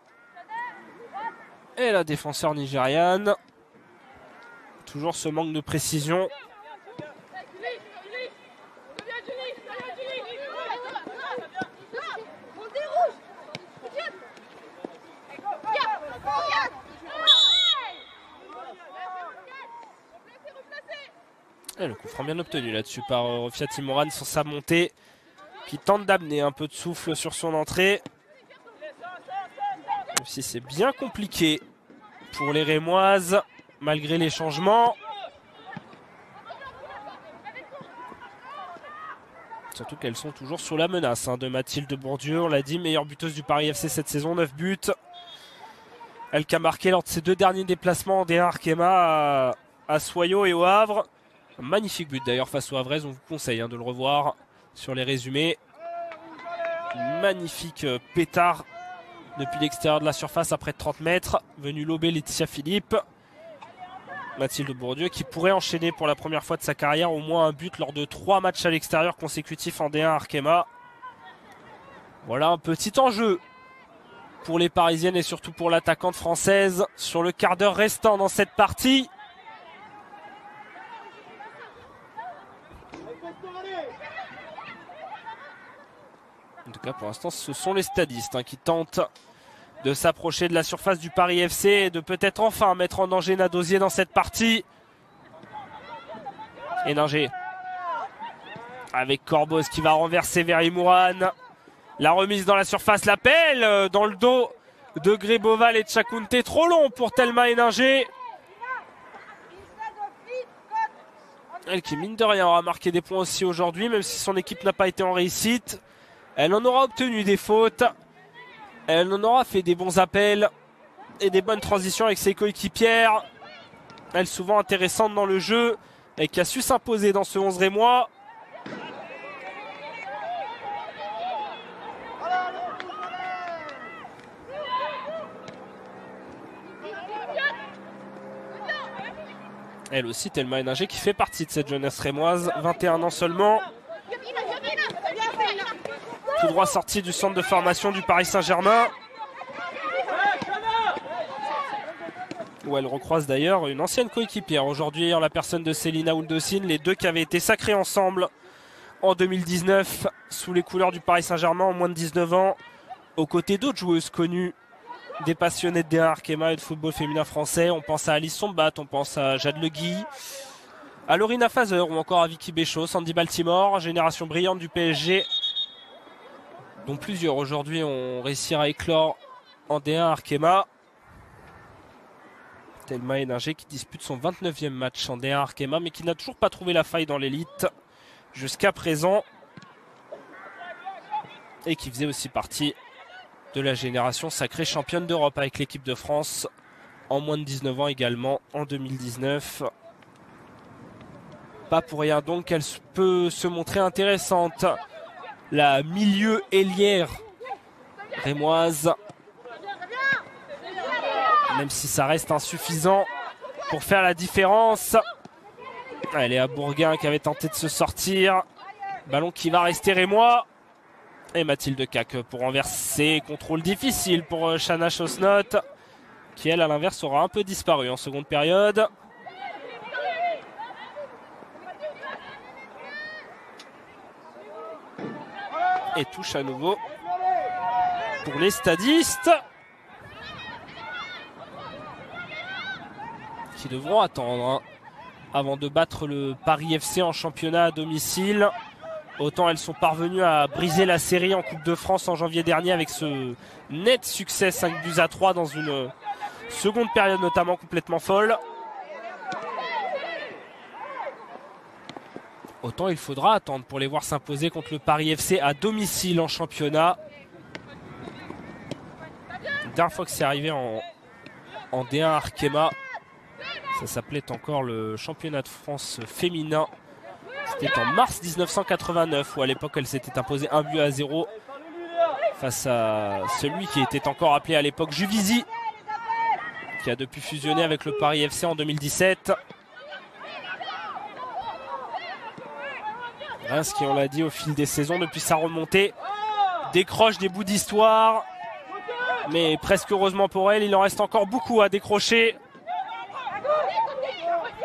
et la défenseur nigériane. Toujours ce manque de précision. Et le coup franc bien obtenu là-dessus par Fiat Imouran sur sa montée, qui tente d'amener un peu de souffle sur son entrée. Même si c'est bien compliqué pour les Rémoises, malgré les changements. Surtout qu'elles sont toujours sous la menace de Mathilde Bourdieu. On l'a dit, meilleure buteuse du Paris FC cette saison, 9 buts. Elle qui a marqué lors de ses 2 derniers déplacements en D1 Arkema à Soyaux et au Havre. Un magnifique but d'ailleurs face au Havrais, on vous conseille de le revoir sur les résumés. Magnifique pétard depuis l'extérieur de la surface après 30 mètres. Venu lober Laetitia Philippe. Mathilde Bourdieu qui pourrait enchaîner pour la première fois de sa carrière au moins un but lors de 3 matchs à l'extérieur consécutifs en D1 Arkema. Voilà un petit enjeu pour les Parisiennes et surtout pour l'attaquante française sur le quart d'heure restant dans cette partie. En tout cas, pour l'instant, ce sont les stadistes qui tentent de s'approcher de la surface du Paris FC et de peut-être enfin mettre en danger Nadosier dans cette partie. Héninger avec Corboz qui va renverser vers Imouran. La remise dans la surface, l'appel dans le dos de Greboval et de Chakunte. Trop long pour Thelma Héninger. Elle qui, mine de rien, aura marqué des points aussi aujourd'hui, même si son équipe n'a pas été en réussite. Elle en aura obtenu des fautes. Elle en aura fait des bons appels et des bonnes transitions avec ses coéquipières. Elle souvent intéressante dans le jeu et qui a su s'imposer dans ce 11 rémois. Elle aussi, Thelma Héninger qui fait partie de cette jeunesse rémoise, 21 ans seulement. Tout droit sorti du centre de formation du Paris Saint-Germain, où elle recroise d'ailleurs une ancienne coéquipière aujourd'hui en la personne de Célina Oundossine, les deux qui avaient été sacrés ensemble en 2019 sous les couleurs du Paris Saint-Germain en moins de 19 ans, aux côtés d'autres joueuses connues des passionnés de D1 Arkema et de football féminin français. On pense à Alice Sombat, on pense à Jade Le Guy, à Lorina Fazer ou encore à Vicky Béchaud, Sandy Baltimore, génération brillante du PSG, dont plusieurs aujourd'hui ont réussi à éclore en D1 Arkema. Thelma Héninger qui dispute son 29e match en D1 Arkema, mais qui n'a toujours pas trouvé la faille dans l'élite jusqu'à présent. Et qui faisait aussi partie de la génération sacrée championne d'Europe avec l'équipe de France en moins de 19 ans également en 2019. Pas pour rien donc qu'elle peut se montrer intéressante. La milieu ailière rémoise, même si ça reste insuffisant pour faire la différence. Elle est à Bourguin qui avait tenté de se sortir. Ballon qui va rester rémois. Et Mathilde Cac pour renverser. Contrôle difficile pour Shana Chosnot, qui elle à l'inverse aura un peu disparu en seconde période. Et touche à nouveau pour les stadistes. Qui devront attendre avant de battre le Paris FC en championnat à domicile. Autant elles sont parvenues à briser la série en Coupe de France en janvier dernier avec ce net succès 5-3 dans une seconde période notamment complètement folle. Autant il faudra attendre pour les voir s'imposer contre le Paris FC à domicile en championnat. La dernière fois que c'est arrivé en D1 Arkema, ça s'appelait encore le championnat de France féminin. C'était en mars 1989 où à l'époque elle s'était imposée 1-0 face à celui qui était encore appelé à l'époque Juvisy, qui a depuis fusionné avec le Paris FC en 2017. Reims qui, on l'a dit, au fil des saisons depuis sa remontée, décroche des bouts d'histoire. Mais presque heureusement pour elle, il en reste encore beaucoup à décrocher.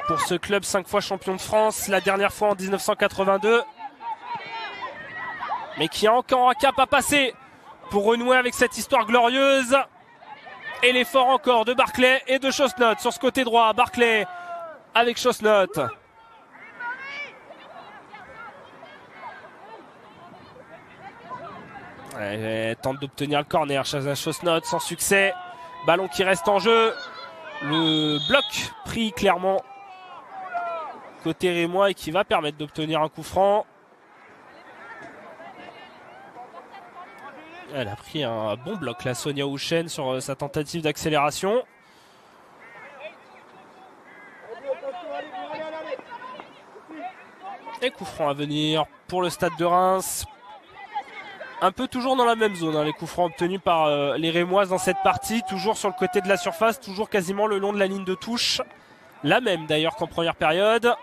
Pour ce club 5 fois champion de France, la dernière fois en 1982. Mais qui a encore un cap à passer pour renouer avec cette histoire glorieuse. Et l'effort encore de Barclay et de Chosnot sur ce côté droit. Barclay avec Chosnot. Elle tente d'obtenir le corner. Chosnot sans succès. Ballon qui reste en jeu. Le bloc pris clairement côté rémois et qui va permettre d'obtenir un coup franc. Elle a pris un bon bloc là, Sonia Houchen, sur sa tentative d'accélération. Et coup franc à venir pour le Stade de Reims. Un peu toujours dans la même zone, hein, les coups francs obtenus par les Rémoises dans cette partie. Toujours sur le côté de la surface, toujours quasiment le long de la ligne de touche. La même d'ailleurs qu'en première période.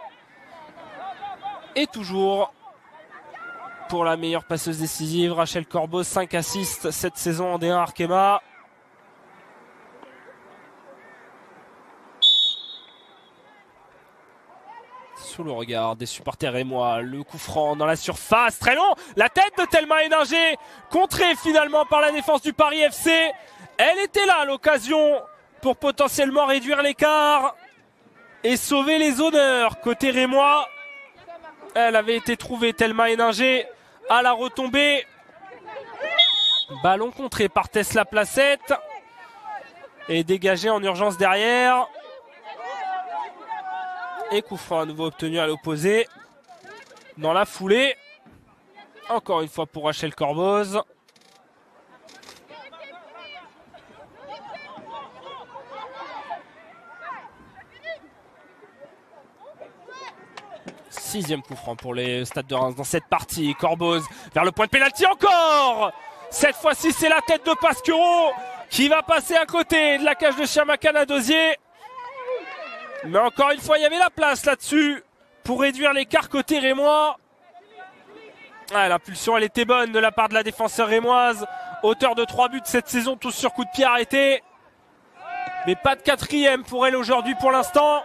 Et toujours pour la meilleure passeuse décisive, Rachel Corbeau, 5 assists cette saison en D1 Arkema. Sous le regard des supporters rémois, le coup franc dans la surface, très long, la tête de Thelma Héninger, contrée finalement par la défense du Paris FC. Elle était là à l'occasion pour potentiellement réduire l'écart et sauver les honneurs côté rémois. Elle avait été trouvée, Thelma Héninger, à la retombée. Ballon contré par Tesla Placette et dégagé en urgence derrière. Et coup franc à nouveau obtenu à l'opposé. Dans la foulée. Encore une fois pour Rachel Corboz. Sixième coup franc pour les Stades de Reims dans cette partie. Corboz vers le point de pénalty encore. Cette fois-ci, c'est la tête de Pasquero qui va passer à côté de la cage de Chamakan à Dosier. Mais encore une fois, il y avait la place là-dessus pour réduire l'écart côté rémois. Ah, l'impulsion, elle était bonne de la part de la défenseur rémoise. Auteur de 3 buts cette saison, tous sur coup de pied arrêté. Mais pas de quatrième pour elle aujourd'hui pour l'instant.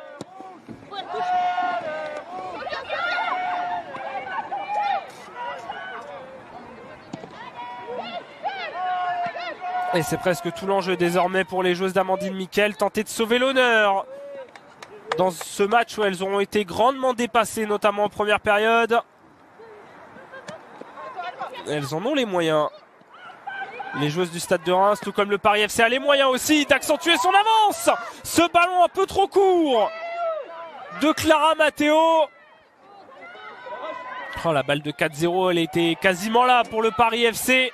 Et c'est presque tout l'enjeu désormais pour les joueuses d'Amandine Miquel. Tenter de sauver l'honneur dans ce match où elles auront été grandement dépassées, notamment en première période. Elles en ont les moyens. Les joueuses du Stade de Reims, tout comme le Paris FC, a les moyens aussi d'accentuer son avance. Ce ballon un peu trop court de Clara Matteo. Oh, la balle de 4-0, elle était quasiment là pour le Paris FC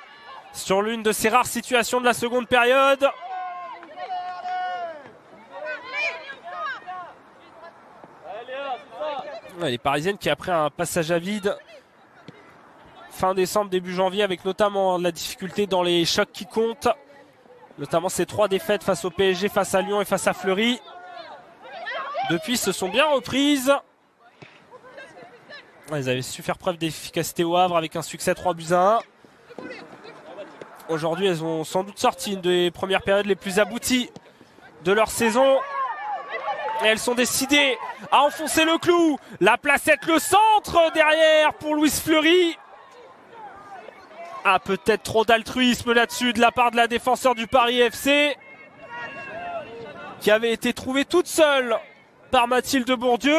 sur l'une de ces rares situations de la seconde période. Les Parisiennes qui, après un passage à vide fin décembre, début janvier, avec notamment de la difficulté dans les chocs qui comptent, notamment ces 3 défaites face au PSG, face à Lyon et face à Fleury, depuis se sont bien reprises. Elles avaient su faire preuve d'efficacité au Havre avec un succès 3-1. Aujourd'hui, elles ont sans doute sorti une des premières périodes les plus abouties de leur saison. Et elles sont décidées à enfoncer le clou. La placette, le centre derrière pour Louise Fleury. Ah, peut-être trop d'altruisme là-dessus de la part de la défenseur du Paris FC, qui avait été trouvée toute seule par Mathilde Bourdieu.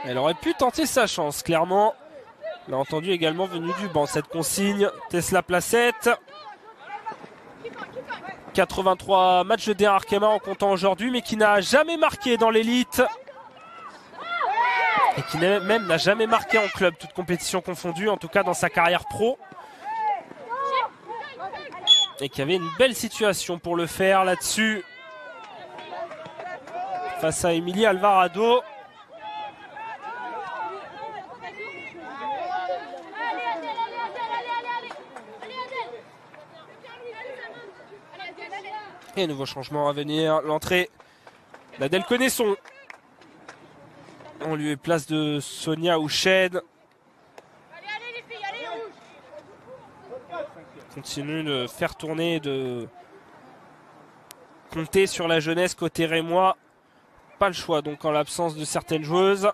Elle aurait pu tenter sa chance, clairement. On a entendu également venu du banc cette consigne. Tesla Placette. 83 matchs de D1 Arkema en comptant aujourd'hui, mais qui n'a jamais marqué dans l'élite. Et qui même n'a jamais marqué en club, toute compétition confondue, en tout cas dans sa carrière pro. Et qui avait une belle situation pour le faire là-dessus. Face à Émilie Alvarado. Et nouveau changement à venir. L'entrée d'Adèle Connaisson. En lieu et place de Sonia Houched. Continue de faire tourner, de compter sur la jeunesse côté rémois. Pas le choix donc en l'absence de certaines joueuses.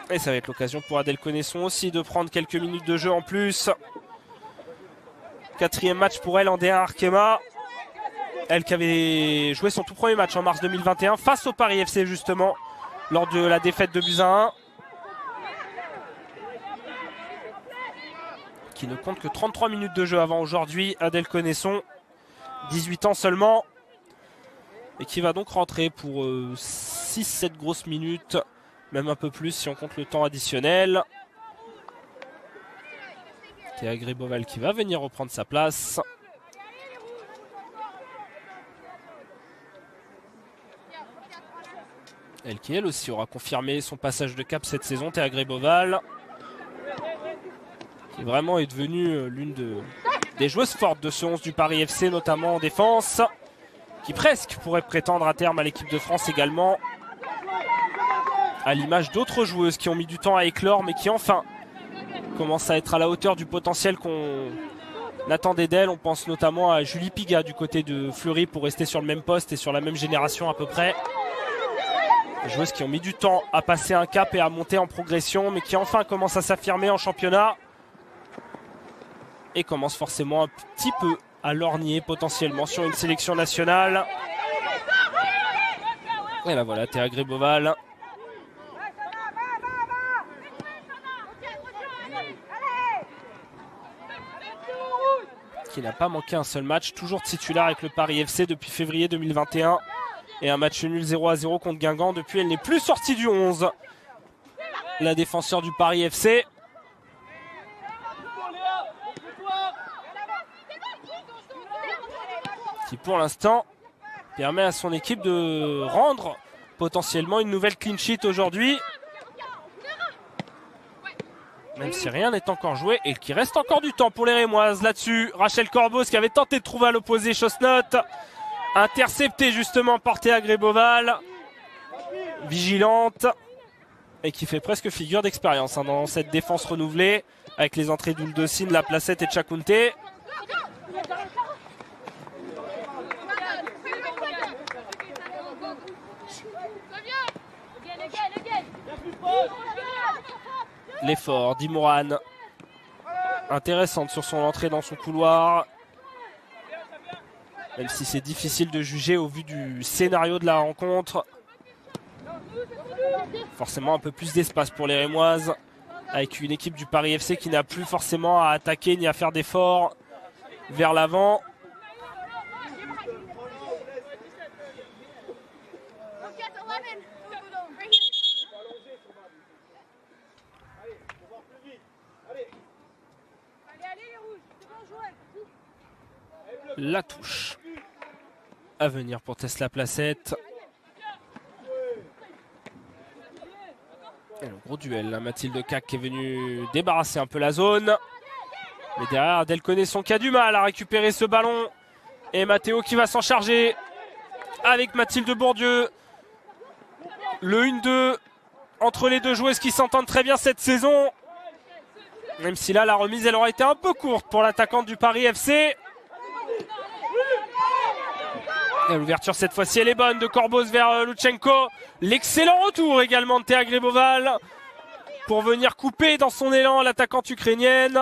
Et ça va être l'occasion pour Adèle Connaisson aussi de prendre quelques minutes de jeu en plus. 4e match pour elle en D1 Arkema. Elle qui avait joué son tout premier match en mars 2021 face au Paris FC justement, lors de la défaite de buts à 1. Qui ne compte que 33 minutes de jeu avant aujourd'hui, Adèle Connaisson, 18 ans seulement. Et qui va donc rentrer pour 6-7 grosses minutes, même un peu plus si on compte le temps additionnel. Théa Griboval qui va venir reprendre sa place. Elle qui elle aussi aura confirmé son passage de cap cette saison, Théa Griboval. Qui vraiment est devenue l'une des joueuses fortes de ce 11 du Paris FC, notamment en défense. Qui presque pourrait prétendre à terme à l'équipe de France également. À l'image d'autres joueuses qui ont mis du temps à éclore, mais qui enfin commencent à être à la hauteur du potentiel qu'on attendait d'elle. On pense notamment à Julie Pigat du côté de Fleury pour rester sur le même poste et sur la même génération à peu près. Des joueuses qui ont mis du temps à passer un cap et à monter en progression, mais qui enfin commencent à s'affirmer en championnat. Et commencent forcément un petit peu à lorgner potentiellement sur une sélection nationale. Et là voilà, Théa Griboval. Qui n'a pas manqué un seul match, toujours titulaire avec le Paris FC depuis février 2021. Et un match nul 0-0 contre Guingamp. Depuis, elle n'est plus sortie du 11. La défenseur du Paris FC. Qui pour l'instant permet à son équipe de rendre potentiellement une nouvelle clean sheet aujourd'hui. Même si rien n'est encore joué et qu'il reste encore du temps pour les Rémoises là-dessus. Rachel Corbos qui avait tenté de trouver à l'opposé Chosnotte. Intercepté justement par Théa Griboval. Vigilante. Et qui fait presque figure d'expérience dans cette défense renouvelée. Avec les entrées d'Uldocine, La Placette et Tchakounte. L'effort d'Imoran. Intéressante sur son entrée dans son couloir. Même si c'est difficile de juger au vu du scénario de la rencontre. Forcément un peu plus d'espace pour les Rémoises. Avec une équipe du Paris FC qui n'a plus forcément à attaquer ni à faire d'efforts vers l'avant. La touche à venir pour Tesla Placette. Et le gros duel, là, Mathilde Cac qui est venue débarrasser un peu la zone. Mais derrière, Adèle Connaisson qui a du mal à récupérer ce ballon. Et Mathéo qui va s'en charger avec Mathilde Bourdieu. Le 1-2 entre les deux joueuses qui s'entendent très bien cette saison. Même si là, la remise, elle aura été un peu courte pour l'attaquante du Paris FC. L'ouverture cette fois-ci elle est bonne de Corboz vers Lutsenko. L'excellent retour également de Théa Greboval pour venir couper dans son élan l'attaquante ukrainienne.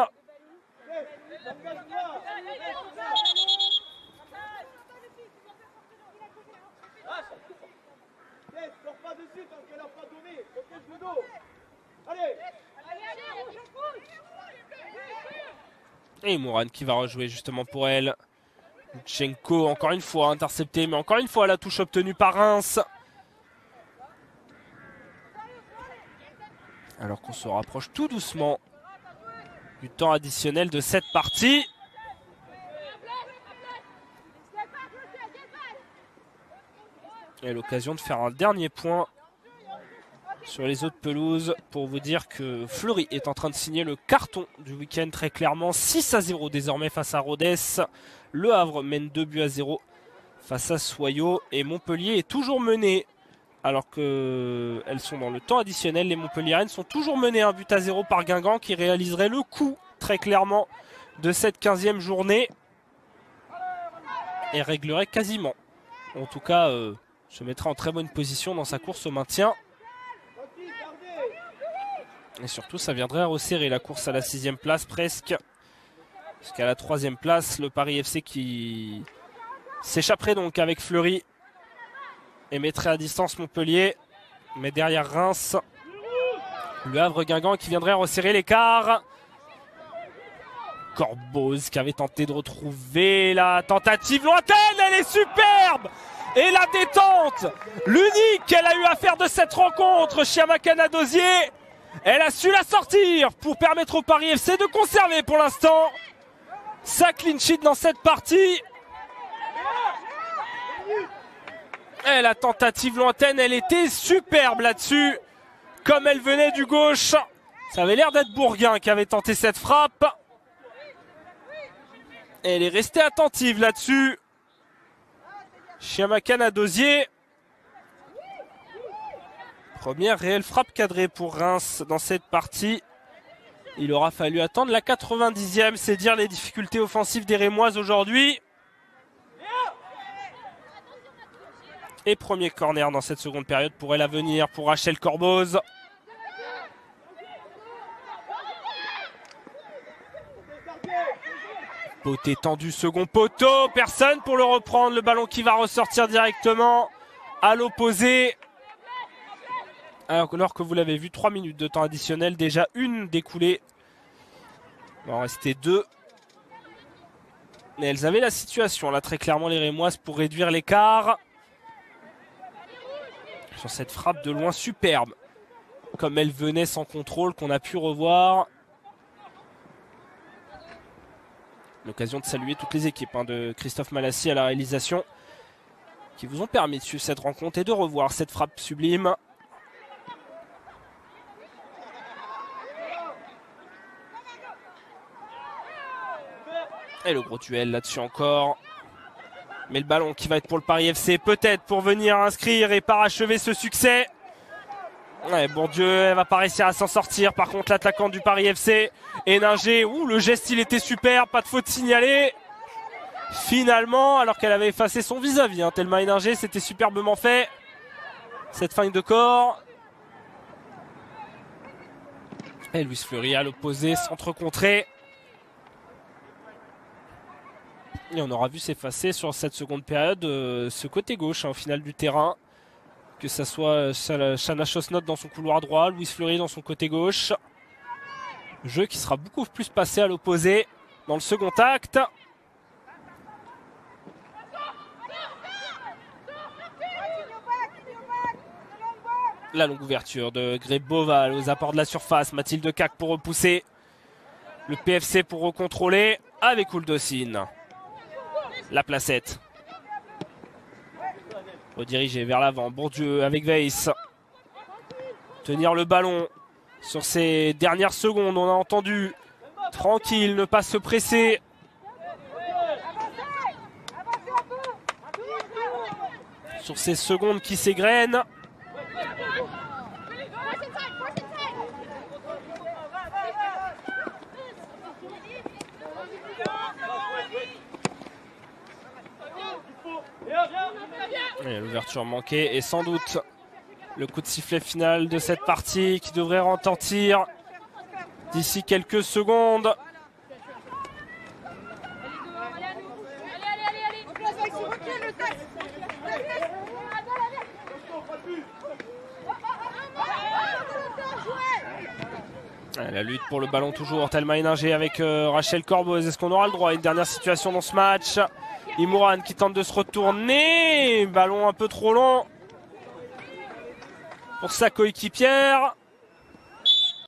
Et Mourane qui va rejouer justement pour elle. Lutsenko encore une fois intercepté, mais encore une fois la touche obtenue par Reims. Alors qu'on se rapproche tout doucement du temps additionnel de cette partie. Et l'occasion de faire un dernier point sur les autres pelouses pour vous dire que Fleury est en train de signer le carton du week-end très clairement. 6-0 désormais face à Rodez. Le Havre mène 2-0 face à Soyaux et Montpellier est toujours mené alors qu'elles sont dans le temps additionnel. Les Montpelliéraines sont toujours menées 1-0 par Guingamp qui réaliserait le coup très clairement de cette 15e journée et réglerait quasiment. En tout cas, se mettrait en très bonne position dans sa course au maintien. Et surtout, ça viendrait resserrer la course à la 6e place presque. Jusqu'à la 3e place, le Paris FC qui s'échapperait donc avec Fleury et mettrait à distance Montpellier. Mais derrière Reims, le Havre Guingamp qui viendrait resserrer l'écart. Corboz qui avait tenté de retrouver la tentative lointaine, elle est superbe! Et la détente, l'unique qu'elle a eu à faire de cette rencontre, Chiamakana Dosier, elle a su la sortir pour permettre au Paris FC de conserver pour l'instant sa clean sheet dans cette partie. Et la tentative lointaine, elle était superbe là-dessus. Comme elle venait du gauche. Ça avait l'air d'être Bourguin qui avait tenté cette frappe. Et elle est restée attentive là-dessus. Chiamakana Dosier. Première réelle frappe cadrée pour Reims dans cette partie. Il aura fallu attendre la 90e, c'est dire les difficultés offensives des Rémoises aujourd'hui. Et premier corner dans cette seconde période pour elle à venir pour Rachel Corboz. Poté tendu, second poteau, personne pour le reprendre. Le ballon qui va ressortir directement à l'opposé. Alors que vous l'avez vu, 3 minutes de temps additionnel, déjà une découlée. Il va en rester 2. Mais elles avaient la situation là très clairement les Rémoises pour réduire l'écart. Sur cette frappe de loin superbe. Comme elle venait sans contrôle qu'on a pu revoir. L'occasion de saluer toutes les équipes de Christophe Malassi à la réalisation. Qui vous ont permis de suivre cette rencontre et de revoir cette frappe sublime. Et le gros duel là-dessus encore. Mais le ballon qui va être pour le Paris FC, peut-être pour venir inscrire et parachever ce succès. Ouais, Bourdieu, elle va pas réussir à s'en sortir. Par contre, l'attaquant du Paris FC, Héninger, le geste il était super, pas de faute signalée. Finalement, alors qu'elle avait effacé son vis-à-vis, tellement Héninger, c'était superbement fait. Cette feinte de corps. Et Louis Fleury à l'opposé, centre contré. Et on aura vu s'effacer sur cette seconde période ce côté gauche au final du terrain. Que ça soit Shana Chosnot dans son couloir droit, Louis Fleury dans son côté gauche. Jeu qui sera beaucoup plus passé à l'opposé dans le second acte. La longue ouverture de Greboval aux apports de la surface. Mathilde Cac pour repousser. Le PFC pour recontrôler avec Ouldocine. La placette. Redirigé vers l'avant. Bourdieu avec Weiss. Tenir le ballon sur ces dernières secondes. On a entendu. Tranquille, ne pas se presser. Sur ces secondes qui s'égrènent. Et l'ouverture manquée et sans doute le coup de sifflet final de cette partie qui devrait retentir d'ici quelques secondes. La lutte pour le ballon toujours, Thelma Héninger avec Rachel Corboz. Est-ce qu'on aura le droit à une dernière situation dans ce match? Imouran qui tente de se retourner. Ballon un peu trop long pour sa coéquipière.